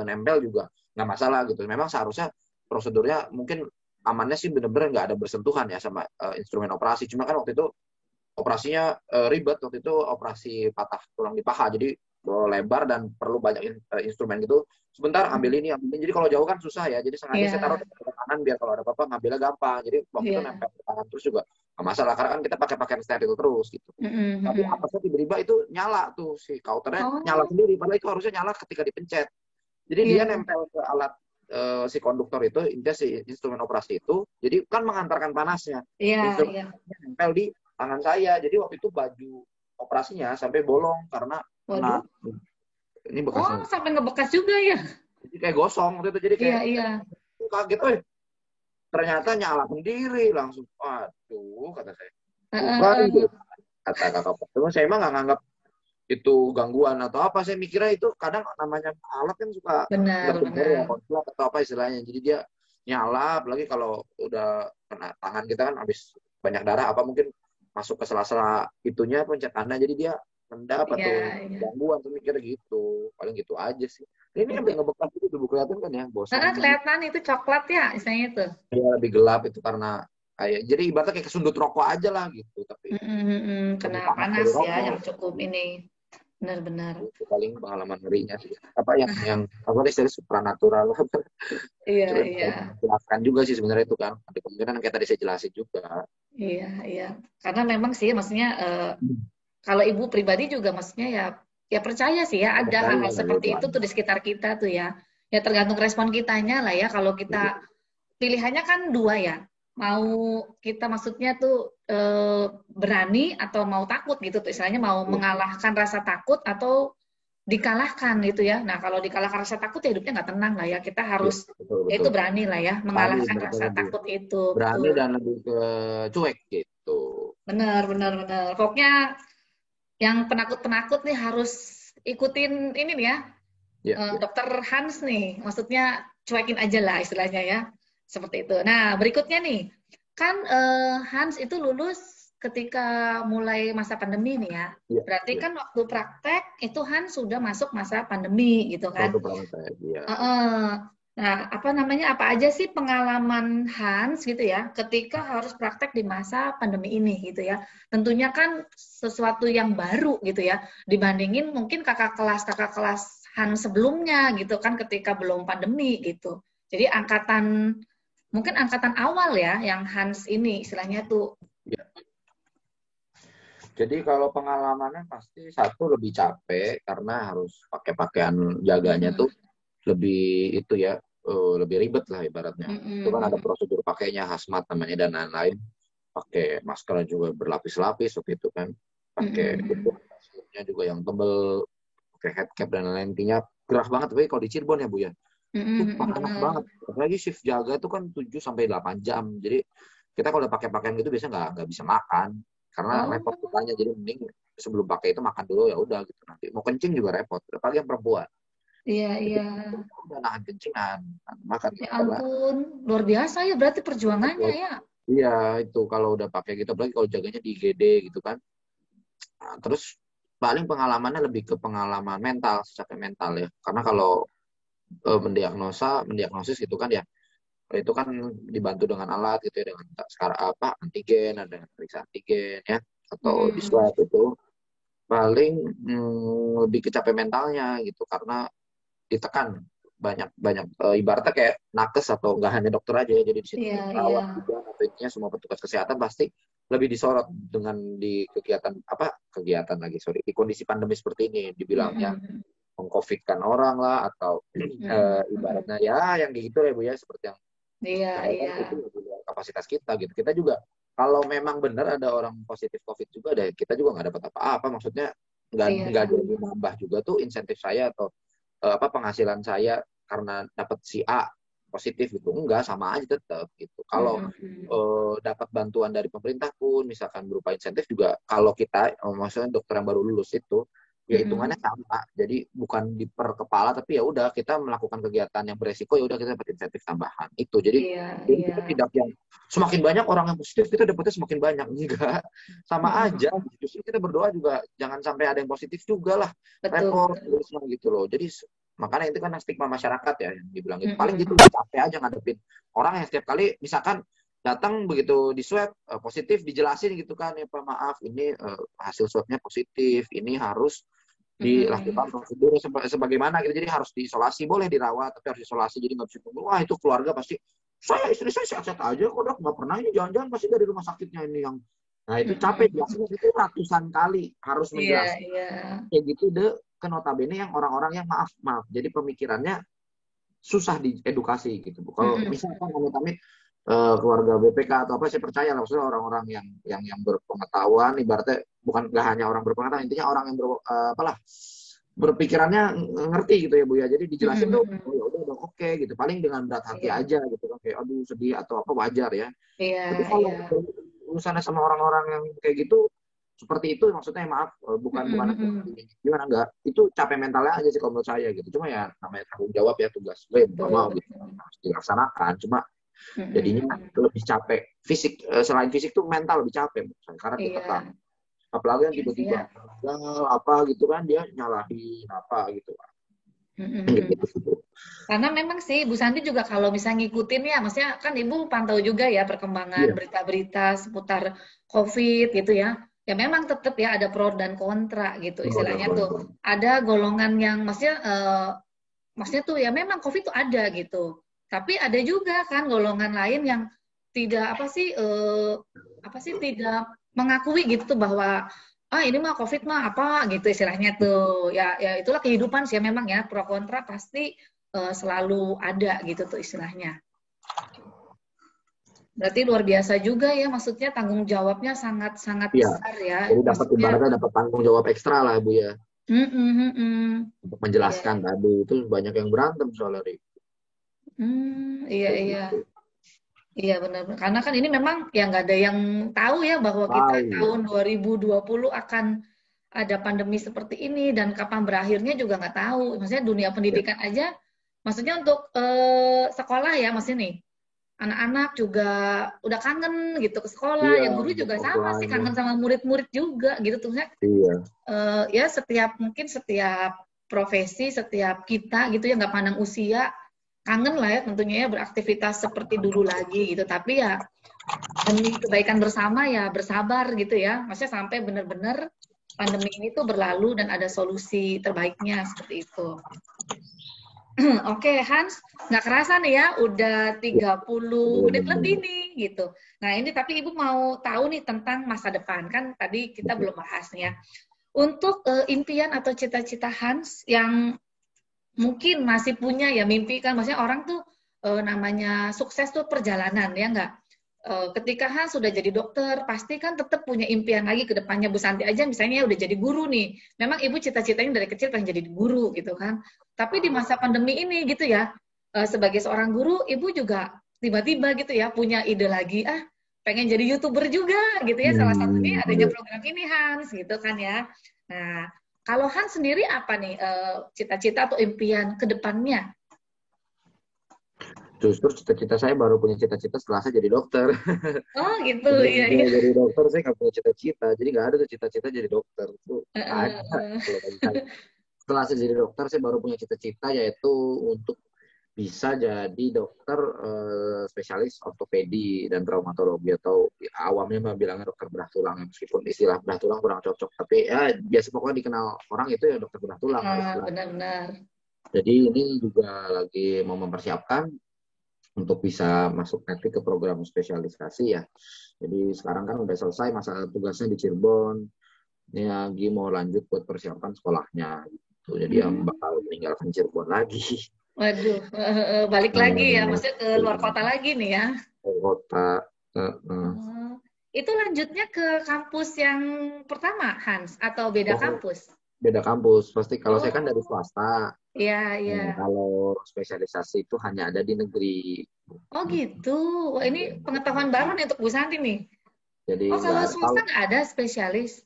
B: nempel juga nggak masalah gitu. Memang seharusnya prosedurnya mungkin amannya sih bener-bener nggak ada bersentuhan ya sama instrumen operasi. Cuma kan waktu itu operasinya ribet waktu itu operasi patah tulang di paha jadi lebar dan perlu banyak instrumen gitu sebentar ambil ini jadi kalau jauh kan susah ya jadi sengaja saya taruh
A: Iya,
B: di kanan biar kalau ada apa-apa ngambilnya gampang jadi waktu itu
A: iya.
B: nempel di tangan terus juga nggak masalah karena kan kita pakai pakaian steril terus gitu
A: Mhm,
B: tapi
A: mhm.
B: apesnya tiba-tiba itu nyala tuh si kauternya nyala
A: Oh,
B: sendiri padahal itu harusnya nyala ketika dipencet jadi dia
A: iya.
B: nempel ke alat si konduktor itu intinya si instrumen operasi itu jadi kan mengantarkan panasnya
A: Iya,
B: instrumen
A: iya.
B: nempel di tangan saya. Jadi waktu itu baju operasinya sampai bolong karena kena
A: Waduh.
B: ini
A: Oh,
B: bekasnya.
A: sampai ngebekas juga ya?
B: Jadi kayak gosong waktu itu jadi kayak
A: Iya, iya.
B: kaget, ternyata nyala sendiri langsung. Waduh, kata saya.
A: Heeh,
B: Bukan
A: heeh.
B: gitu. Kata kakak pertama saya emang nggak nganggap itu gangguan atau apa. Saya mikirnya itu kadang namanya alat kan suka
A: Benar,
B: berdebar ya,
A: benar.
B: konflik atau apa istilahnya. Jadi dia nyala, apalagi kalau udah kena tangan kita kan habis banyak darah apa mungkin masuk ke sela-sela itunya pencetannya jadi dia mendap
A: Iya,
B: atau
A: iya.
B: gangguan saya mikirnya gitu paling gitu aja sih ini
A: Itu,
B: sampai ngebekas itu tubuh kelihatan kan ya
A: heeh,
B: gosong gitu
A: kelihatan itu coklat ya, istilahnya itu.
B: ya lebih gelap itu karena kayak jadi ibaratnya kayak kesundut rokok aja lah gitu tapi
A: Mhm, mhm. Kena
B: lebih panas
A: panas
B: dari
A: ya, yang
B: rokok
A: cukup ini. Benar-benar.
B: itu paling pengalaman ngerinya sih apa yang apa istilah supranatural
A: Iya,
B: coba
A: iya.
B: jelaskan juga sih sebenarnya itu kan ada kemungkinan kayak tadi saya jelasin juga.
A: Iya, iya. Karena memang sih, maksudnya kalau ibu pribadi juga, maksudnya ya, ya percaya sih ya ada
B: Percaya
A: hal-hal
B: lah
A: seperti
B: itu
A: itu tuh
B: ada.
A: di sekitar kita tuh ya. Ya tergantung respon kitanya lah ya. Kalau kita
B: Iya,
A: pilihannya kan dua ya. Mau kita maksudnya tuh berani atau mau takut gitu tuh. Istilahnya mau
B: iya,
A: mengalahkan rasa takut atau dikalahkan gitu ya. Nah kalau dikalahkan rasa takut ya hidupnya nggak tenang lah ya. Kita
B: iya,
A: harus
B: betul
A: ya
B: betul.
A: itu berani lah ya
B: Berani
A: mengalahkan
B: mereka
A: rasa
B: lebih
A: takut itu.
B: berani
A: Betul.
B: dan lebih ke cuek gitu.
A: Benar, benar, benar. Pokoknya yang penakut-penakut nih harus ikutin ini nih ya,
B: Iya, iya.
A: Dokter Hans nih. Maksudnya cuekin aja lah istilahnya ya. Seperti itu. Nah, berikutnya nih. Kan Hans itu lulus ketika mulai masa pandemi nih ya.
B: Iya,
A: Berarti
B: iya.
A: kan waktu praktek itu Hans sudah masuk masa pandemi gitu kan.
B: Waktu praktek, iya.
A: Heeh. Nah, apa namanya, apa aja sih pengalaman Hans gitu ya, ketika harus praktek di masa pandemi ini gitu ya. Tentunya kan sesuatu yang baru gitu ya, dibandingin mungkin kakak kelas Hans sebelumnya gitu kan ketika belum pandemi gitu. Jadi mungkin angkatan awal ya yang Hans ini istilahnya tuh.
B: Iya. Jadi kalau pengalamannya pasti satu lebih capek karena harus pakai pakaian jaganya tuh
A: Mm-mm,
B: lebih itu ya lebih ribet lah ibaratnya. Itu
A: mm-mm,
B: kan ada
A: mm-mm,
B: prosedur pakainya hazmat namanya dan lain-lain. Pakai masker juga berlapis-lapis waktu itu kan. Pakai itu
A: mm-mm.
B: masker juga yang tebel, pakai head cap dan lain-lain. Intinya gerah banget tapi kalau di Cirebon ya Bu ya. Itu panas
A: Bener.
B: banget. Apalagi shift jaga tuh kan 7 sampai 8 jam. Jadi kita kalau udah pakai pakaian gitu biasanya nggak bisa makan karena repot
A: Oh,
B: kitanya. Jadi mending sebelum pakai itu makan dulu ya udah gitu. Nanti mau kencing juga repot. Apalagi yang perempuan.
A: iya,
B: Itu
A: iya.
B: udah nahan kencing, nahan makan
A: Ya
B: gitu. Karena
A: ampun, luar biasa ya berarti perjuangannya ya.
B: iya itu kalau udah pakai gitu, apalagi kalau jaganya di IGD gitu kan. Nah, terus paling pengalamannya lebih ke pengalaman mental, capek mental ya. Karena kalau mendiagnosis gitu kan ya, itu kan dibantu dengan alat gitu ya, dengan sekarang apa antigen, ada periksa antigen ya, atau di
A: Mm-mm.
B: swab itu paling lebih kecape mentalnya gitu karena ditekan banyak banyak ibaratnya kayak nakes atau nggak hanya dokter aja ya, jadi di situ
A: Iya, iya.
B: perawat juga atau intinya semua petugas kesehatan pasti lebih disorot dengan di kegiatan apa kegiatan lagi sorry di kondisi pandemi seperti ini dibilangnya
A: Mm-mm.
B: mengcovidkan orang lah atau
A: Mm-mm. Mm-mm.
B: ibaratnya ya yang gitu ya Bu ya seperti yang
A: Iya,
B: padahal kan
A: iya.
B: itu di luar kapasitas kita gitu. Kita juga kalau memang benar ada orang positif COVID juga deh, kita juga nggak dapat apa-apa. Maksudnya nggak
A: Iya.
B: jadi nambah juga tuh insentif saya atau apa penghasilan saya karena dapat si A positif gitu. Enggak, sama aja tetap gitu. Kalau
A: Mm-mm.
B: dapat bantuan dari pemerintah pun misalkan berupa insentif juga kalau kita maksudnya dokter yang baru lulus itu ya hitungannya
A: Mm-mm.
B: sama. Jadi bukan di per kepala tapi ya udah kita melakukan kegiatan yang beresiko ya udah kita dapat insentif tambahan. Itu.
A: Iya,
B: Jadi
A: iya.
B: kita tidak yang semakin banyak orang yang positif kita dapatnya semakin banyak enggak. Sama aja.
A: Mm-mm.
B: Justru kita berdoa juga jangan sampai ada yang positif juga lah.
A: Betul,
B: Repot
A: betul.
B: terusnya gitu loh. Jadi makanya itu kan stigma masyarakat ya yang dibilang itu. Paling gitu
A: Mm-mm.
B: capek aja ngadepin orang yang setiap kali misalkan datang begitu di swab positif dijelasin gitu kan ya Pak maaf ini hasil swabnya positif ini harus
A: Mm-mm.
B: dilakukan prosedur sebagaimana gitu jadi harus diisolasi boleh dirawat tapi harus isolasi jadi nggak bisa tunggu wah itu keluarga pasti saya istri saya sehat-sehat aja kok dok nggak pernah ini jangan-jangan pasti dari rumah sakitnya ini yang nah itu capek
A: Mm-mm.
B: biasanya itu ratusan kali harus
A: Iya,
B: menjelaskan
A: iya.
B: kayak gitu deh ke notabene yang orang-orang yang maaf maaf jadi pemikirannya susah diedukasi gitu. Kalau
A: Mm-mm.
B: misalkan amit-amit keluarga BPK atau apa, saya percaya lah maksudnya orang-orang yang berpengetahuan, ibaratnya bukan nggak hanya orang berpengetahuan, intinya orang yang apalah berpikirannya ngerti gitu ya Bu ya. Jadi dijelasin tuh,
A: Mm-mm.
B: oh ya udah oke gitu. Paling dengan berat hati
A: Iya,
B: aja gitu kan, kayak aduh sedih atau apa wajar ya.
A: iya,
B: Tapi kalau
A: iya.
B: urusannya sama orang-orang yang kayak gitu, seperti itu maksudnya maaf bukan
A: Mm-mm.
B: bukan
A: Mm-mm.
B: gimana enggak itu capek mentalnya aja sih kalau menurut saya gitu cuma ya namanya tanggung jawab ya tugas gue mau
A: Betul,
B: mau gitu
A: betul.
B: harus dilaksanakan cuma
A: Mm-mm.
B: jadinya lebih capek fisik selain fisik tuh mental lebih capek menurut saya. Karena ditekan
A: Iya,
B: apalagi yang
A: iya sih
B: tiba-tiba
A: ya.
B: gagal apa gitu kan dia nyalahin apa gitu kan
A: Mm-mm.
B: gitu.
A: Karena memang sih Bu Santi juga kalau misalnya ngikutin ya, maksudnya kan Ibu pantau juga ya perkembangan
B: Iya
A: berita-berita seputar COVID gitu ya. Ya memang tetap ya ada pro dan kontra gitu
B: pro dan
A: istilahnya tuh.
B: kontra
A: Ada golongan yang maksudnya tuh ya memang COVID tuh ada gitu. Tapi ada juga kan golongan lain yang tidak apa sih tidak mengakui gitu tuh bahwa ah ini mah COVID mah apa gitu istilahnya tuh. Ya ya itulah kehidupan sih ya, memang ya pro kontra pasti selalu ada gitu tuh istilahnya. Berarti luar biasa juga ya, maksudnya tanggung jawabnya sangat-sangat
B: iya
A: besar ya.
B: jadi dapat
A: Maksudnya,
B: ibaratnya dapat tanggung jawab ekstra lah Bu ya untuk
A: iya,
B: menjelaskan tadi itu banyak yang berantem soalnya Rik.
A: iya,
B: Kayak
A: iya,
B: gitu.
A: iya benar. Karena kan ini memang ya nggak ada yang tahu ya bahwa kita
B: Tahu
A: tahun 2020 akan ada pandemi seperti ini dan kapan berakhirnya juga nggak tahu. Maksudnya dunia
B: ya
A: pendidikan aja, maksudnya untuk sekolah ya, maksudnya nih anak-anak juga udah kangen gitu ke sekolah,
B: iya
A: ya guru
B: untuk
A: juga sama sih
B: offline ya
A: kangen sama murid-murid juga gitu tuh.
B: iya
A: Ya mungkin setiap profesi, setiap kita gitu ya nggak pandang usia, kangen lah ya tentunya ya beraktivitas seperti dulu lagi gitu. Tapi ya demi kebaikan bersama ya bersabar gitu ya. Maksudnya sampai benar-benar pandemi ini tuh berlalu dan ada solusi terbaiknya seperti itu. Oke, Hans, nggak kerasa nih ya, udah
B: iya
A: 30 menit
B: benar-benar
A: lebih nih, gitu. Nah, ini tapi Ibu mau tahu nih tentang masa depan, kan tadi kita belum bahas nih ya. Untuk impian atau cita-cita Hans yang mungkin masih punya ya mimpi kan, maksudnya orang tuh namanya sukses tuh perjalanan ya nggak. Ketika Hans sudah jadi dokter, pasti kan tetap punya impian lagi ke depannya. Bu Santi aja misalnya udah jadi guru nih. Memang Ibu cita-citanya dari kecil pengen jadi guru gitu kan. Tapi di masa pandemi ini gitu ya, sebagai seorang guru, Ibu juga tiba-tiba gitu ya punya ide lagi, pengen jadi YouTuber juga gitu ya. Salah satunya adanya
B: Iya.
A: program ini Hans gitu kan ya. Nah, kalau Hans sendiri apa nih cita-cita atau impian ke depannya?
B: Justru cita-cita saya baru punya cita-cita setelah saya jadi dokter.
A: Oh gitu,
B: Sebelum
A: iya
B: saya
A: iya.
B: jadi dokter, saya nggak punya cita-cita. Jadi nggak ada tuh cita-cita jadi dokter. Itu nggak ada
A: Heeh.
B: kalau bagi saya. Setelah saya jadi dokter, saya baru punya cita-cita yaitu untuk bisa jadi dokter spesialis ortopedi dan traumatologi atau awamnya mah bilangnya dokter bedah tulang, meskipun istilah bedah tulang kurang cocok, tapi ya biasa pokoknya dikenal orang itu ya dokter bedah tulang lah istilah.
A: Benar-benar.
B: Jadi ini juga lagi mau mempersiapkan untuk bisa masuk nanti ke program spesialisasi ya. Jadi sekarang kan udah selesai masa tugasnya di Cirebon, ini lagi mau lanjut buat persiapan sekolahnya gitu. Jadi yang
A: Hmm.
B: bakal meninggalkan Cirebon lagi.
A: Waduh, balik lagi ya, maksudnya ke luar kota lagi nih ya.
B: Kota.
A: Oh, itu lanjutnya ke kampus yang pertama, Hans, atau beda
B: Oh,
A: kampus?
B: beda kampus. Pasti kalau saya kan dari
A: Oh,
B: swasta.
A: iya, iya.
B: Kalau spesialisasi itu hanya ada di negeri.
A: Oh gitu. Wah, ini pengetahuan baru nih untuk Bu Santi nih.
B: Jadi
A: Oh,
B: nggak
A: kalau
B: ada.
A: swasta
B: Kalau
A: nggak ada spesialis?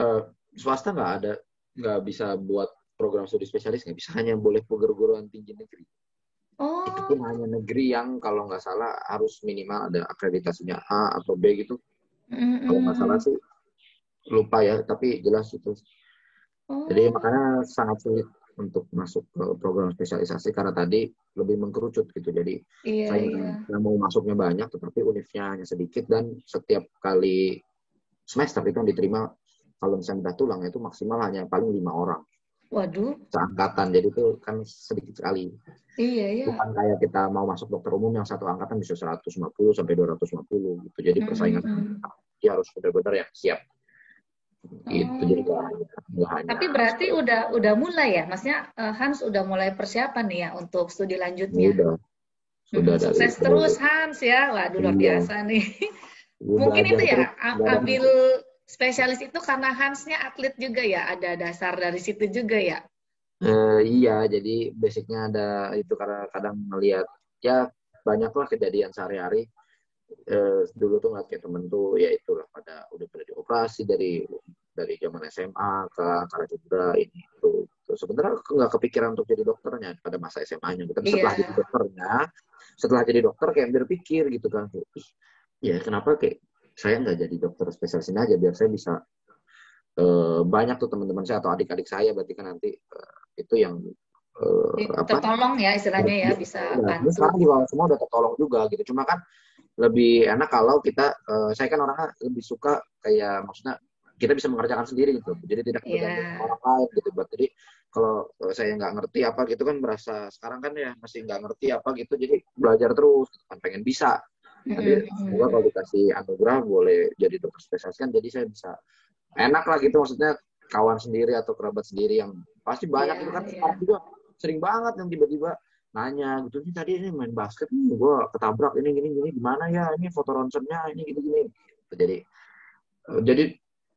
B: eh, swasta nggak ada, nggak bisa buat program studi spesialis, nggak bisa, hanya boleh perguruan tinggi negeri. Itu pun
A: Oh,
B: hanya negeri yang kalau nggak salah harus minimal ada akreditasinya A atau B gitu. Kalau nggak salah
A: mm-mm.
B: sih, lupa ya, tapi jelas itu. Jadi
A: Oh,
B: makanya sangat sulit untuk masuk ke program spesialisasi karena tadi lebih mengkerucut gitu. Jadi
A: iya,
B: saya
A: iya.
B: yang mau masuknya banyak, tetapi univnya hanya sedikit dan setiap kali semester itu yang diterima kalau misalnya bedah tulang itu maksimal hanya paling 5 orang
A: Waduh,
B: seangkatan. Jadi itu kan sedikit sekali.
A: iya, iya.
B: Bukan kayak kita mau masuk dokter umum yang satu angkatan bisa 150 sampai 250 gitu. Jadi persaingan
A: Mm-mm.
B: dia harus benar-benar yang siap gitu. Jadi
A: Oh,
B: nggak hanya
A: tapi berarti
B: sekedar
A: udah mulai ya, Maksudnya Hans udah mulai persiapan nih ya untuk studi lanjutnya.
B: udah sudah dari
A: Sukses terus Hans ya. Waduh luar
B: iya,
A: biasa nih. Mungkin
B: belajar
A: itu ya
B: terus nggak ada
A: ambil
B: henti.
A: spesialis itu karena Hansnya atlet juga ya, ada dasar dari situ juga ya.
B: Iya, jadi basicnya ada itu karena kadang melihat ya banyaklah kejadian sehari-hari. Dulu tuh ngeliat kayak temen tuh ya itulah pada dioperasi dari zaman SMA ke angkatan cedera ini itu. Terus sebenarnya nggak kepikiran untuk jadi dokternya pada masa SMA-nya. Tapi
A: Iya,
B: setelah jadi dokter kayak berpikir gitu kan, ih, ya kenapa kayak saya nggak jadi dokter spesialis ini aja biar saya bisa banyak tuh teman-teman saya atau adik-adik saya berarti kan nanti itu yang apa
A: tertolong ya istilahnya ya,
B: ya,
A: bisa
B: ya,
A: bantu.
B: sekarang juga semua udah tertolong juga gitu. Cuma kan lebih enak kalau kita saya kan orangnya lebih suka kayak maksudnya kita bisa mengerjakan sendiri gitu, jadi tidak bergantung sama
A: Iya.
B: orang lain gitu. Jadi kalau saya nggak ngerti apa gitu kan berasa sekarang kan ya masih nggak ngerti apa gitu, jadi belajar terus gitu kan, pengen bisa. Nanti
A: Mm-mm,
B: semoga kalau
A: mm-mm.
B: dikasih anugerah boleh jadi dokter spesialis kan, jadi saya bisa enak lah gitu, maksudnya kawan sendiri atau kerabat sendiri yang pasti banyak
A: Iya,
B: itu kan
A: iya.
B: sekarang juga sering banget yang tiba-tiba nanya gitu, nih tadi ini main basket nih gue ketabrak ini gini gini gimana ya, ini foto ronsennya ini gini gini. Jadi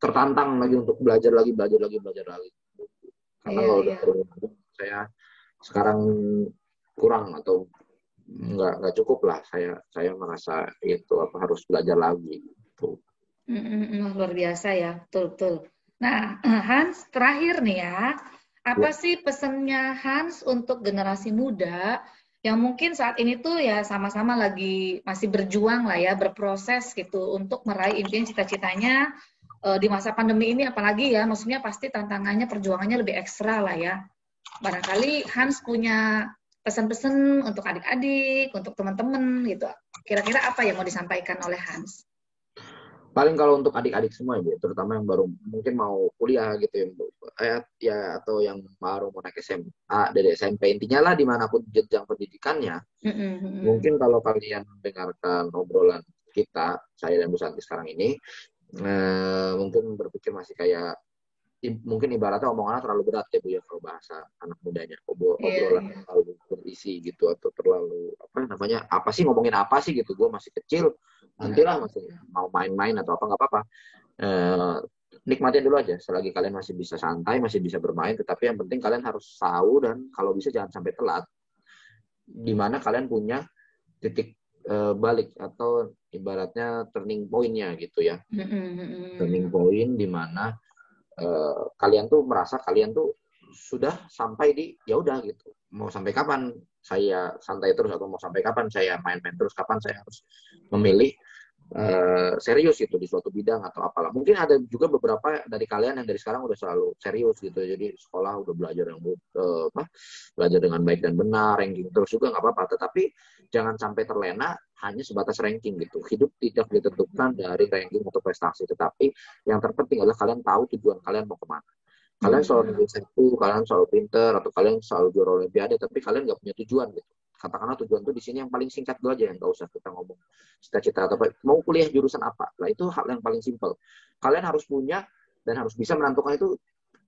B: tertantang lagi untuk belajar lagi karena
A: Iya,
B: kalau udah
A: iya.
B: saya sekarang kurang atau nggak cukup lah, saya merasa itu apa harus belajar lagi gitu.
A: Luar biasa ya, betul betul. Nah, Hans, terakhir nih ya, apa
B: Ya.
A: sih pesannya Hans untuk generasi muda yang mungkin saat ini tuh ya sama-sama lagi masih berjuang lah ya, berproses gitu untuk meraih impian cita-citanya di masa pandemi ini apalagi ya, maksudnya pasti tantangannya, perjuangannya lebih ekstra lah ya. Barangkali Hans punya pesan-pesan untuk adik-adik, untuk teman-teman gitu. Kira-kira apa yang mau disampaikan oleh Hans?
B: Paling kalau untuk adik-adik semua ya, terutama yang baru mungkin mau kuliah gitu ya atau yang baru mau naik SMA dari SMP, intinya lah dimanapun jenjang pendidikannya,
A: Mm-mm,
B: mungkin
A: mm-mm.
B: kalau kalian dengarkan obrolan kita, saya dan Bu Santi sekarang ini, mungkin berpikir masih kayak mungkin ibaratnya omongannya terlalu berat ya Bu ya kalau bahasa anak mudanya,
A: Iya,
B: obrolan
A: iya.
B: terlalu berisi gitu atau terlalu apa namanya apa sih, ngomongin apa sih gitu, gue masih kecil, nantilah
A: Mm-mm.
B: masih mau main-main atau apa nggak apa-apa. eh, Nikmatin dulu aja selagi kalian masih bisa santai masih bisa bermain, tetapi yang penting kalian harus tahu dan kalau bisa jangan sampai telat di mana kalian punya titik balik atau ibaratnya turning point-nya gitu ya. Turning point di mana kalian tuh merasa kalian tuh sudah sampai di ya udah gitu. Mau sampai kapan saya santai terus atau mau sampai kapan saya main-main terus, kapan saya harus memilih serius gitu di suatu bidang atau apalah. Mungkin ada juga beberapa dari kalian yang dari sekarang udah selalu serius gitu. Jadi sekolah udah belajar yang belajar dengan baik dan benar, ranking terus juga nggak apa-apa. Tetapi jangan sampai terlena hanya sebatas ranking gitu. Hidup tidak ditentukan dari ranking atau prestasi, tetapi yang terpenting adalah kalian tahu tujuan kalian mau kemana. Kalian selalu nomor satu, kalian selalu pinter, atau kalian selalu juara olimpiade, tapi kalian nggak punya tujuan gitu. Katakanlah tujuan tuh di sini yang paling singkat dulu aja, yang nggak usah kita ngomong cita-cita atau apa. Mau kuliah jurusan apa? Lah itu hal yang paling simpel. Kalian harus punya dan harus bisa menentukan itu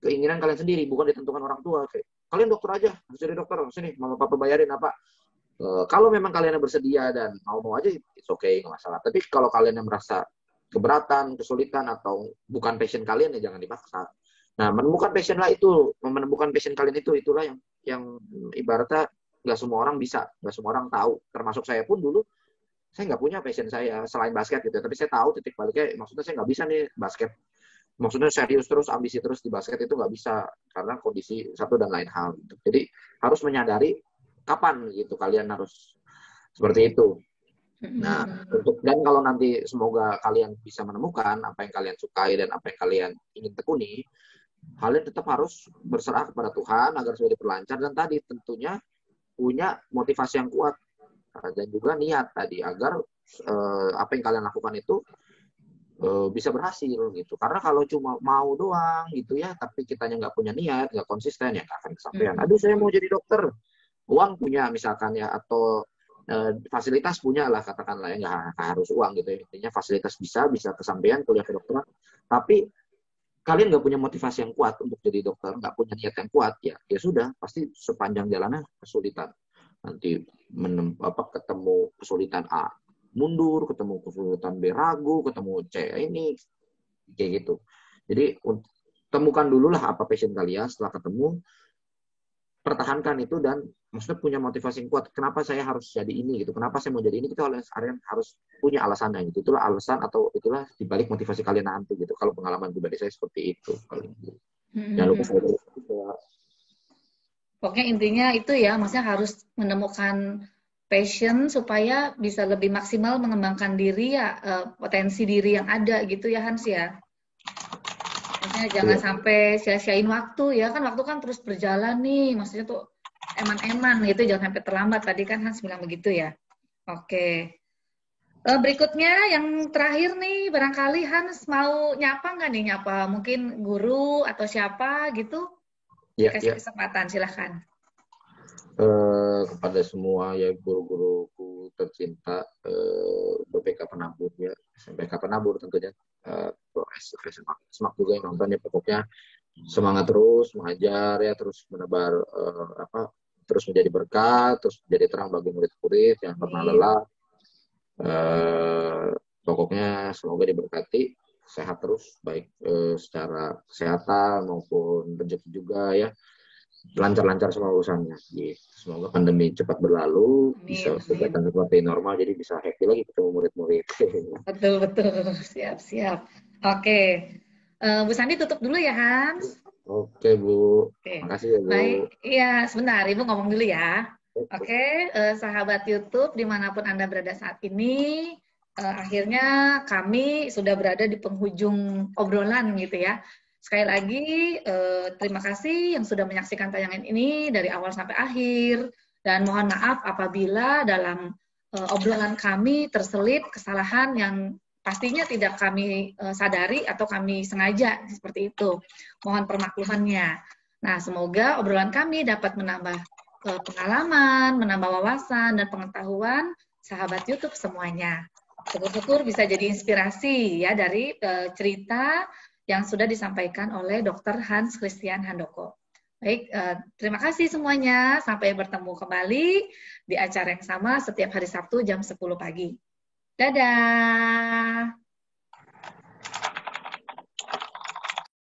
B: keinginan kalian sendiri, bukan ditentukan orang tua. Kayak, kalian dokter aja, harus jadi dokter. Sini, mama papa bayarin apa? Kalau memang kalian yang bersedia dan mau aja, it's okay, nggak masalah. Tapi kalau kalian yang merasa keberatan, kesulitan, atau bukan passion kalian, ya jangan dipaksa. Nah, menemukan passion lah itu, menemukan passion kalian itu, itulah yang ibaratnya nggak semua orang bisa, nggak semua orang tahu. Termasuk saya pun dulu, saya nggak punya passion saya selain basket gitu. Tapi saya tahu titik baliknya, maksudnya saya nggak bisa nih basket. Maksudnya serius terus, ambisi terus di basket itu nggak bisa karena kondisi satu dan lain hal. Gitu. Jadi harus menyadari kapan gitu kalian harus seperti itu. Nah, dan kalau nanti semoga kalian bisa menemukan apa yang kalian sukai dan apa yang kalian ingin tekuni, kalian tetap harus berserah kepada Tuhan agar supaya diperlancar, dan tadi tentunya punya motivasi yang kuat dan juga niat tadi agar apa yang kalian lakukan itu bisa berhasil gitu. Karena kalau cuma mau doang gitu ya, tapi kitanya nggak punya niat, nggak konsisten, ya nggak akan kesampaian. Aduh, saya mau jadi dokter, uang punya misalkan ya, atau fasilitas punya lah katakanlah ya, nggak harus uang gitu ya. Intinya fasilitas bisa kesampaian kuliah kedokteran, tapi kalian nggak punya motivasi yang kuat untuk jadi dokter, nggak punya niat yang kuat, ya sudah, pasti sepanjang jalannya kesulitan. Nanti ketemu kesulitan A, mundur, ketemu kesulitan B, ragu, ketemu C, ini kayak gitu. Jadi temukan dulu lah apa passion kalian. Setelah ketemu, pertahankan itu dan maksudnya punya motivasi yang kuat. Kenapa saya harus jadi ini gitu? Kenapa saya mau jadi ini? Kita harus punya alasannya gitu. Itulah alasan atau itulah dibalik motivasi kalian nanti gitu. Kalau pengalaman pribadi saya seperti itu. Jangan lupa saya
A: pokoknya intinya itu ya, maksudnya harus menemukan passion supaya bisa lebih maksimal mengembangkan diri ya, potensi diri yang ada gitu ya Hans ya. Maksudnya jangan sampai sia-siain waktu ya, kan waktu kan terus berjalan nih, maksudnya tuh eman-eman gitu, jangan sampai terlambat. Tadi kan Hans bilang begitu ya. Oke. Berikutnya yang terakhir nih, barangkali Hans mau nyapa nggak nih, nyapa mungkin guru atau siapa gitu? Kasih kesempatan, silahkan.
B: Kepada semua ya guru-guruku tercinta, BPK Penabur ya, BPK Penabur tentunya, semak juga yang nonton ya, pokoknya semangat terus mengajar ya, terus menebar terus menjadi berkat, terus menjadi terang bagi murid-murid, jangan pernah lelah. Pokoknya semoga diberkati, sehat terus, baik secara kesehatan maupun rezeki juga ya, lancar-lancar semua urusannya. Gitu. Semoga pandemi cepat berlalu, bisa kegiatan seperti normal, jadi bisa happy lagi ketemu murid-murid.
A: Betul, siap. Oke, Bu Sandi tutup dulu ya Hans.
B: Oke Bu, makasih ya Bu.
A: Baik, iya sebentar, Ibu ngomong dulu ya. Oke, sahabat YouTube dimanapun Anda berada saat ini, akhirnya kami sudah berada di penghujung obrolan gitu ya. Sekali lagi, terima kasih yang sudah menyaksikan tayangan ini dari awal sampai akhir. Dan mohon maaf apabila dalam obrolan kami terselip kesalahan yang pastinya tidak kami sadari atau kami sengaja seperti itu. Mohon permaklumannya. Nah, semoga obrolan kami dapat menambah pengalaman, menambah wawasan dan pengetahuan sahabat YouTube semuanya. Syukur-syukur bisa jadi inspirasi ya dari cerita yang sudah disampaikan oleh Dr. Hans Christian Handoko. Baik, terima kasih semuanya. Sampai bertemu kembali di acara yang sama setiap hari Sabtu jam 10 pagi. Dadah!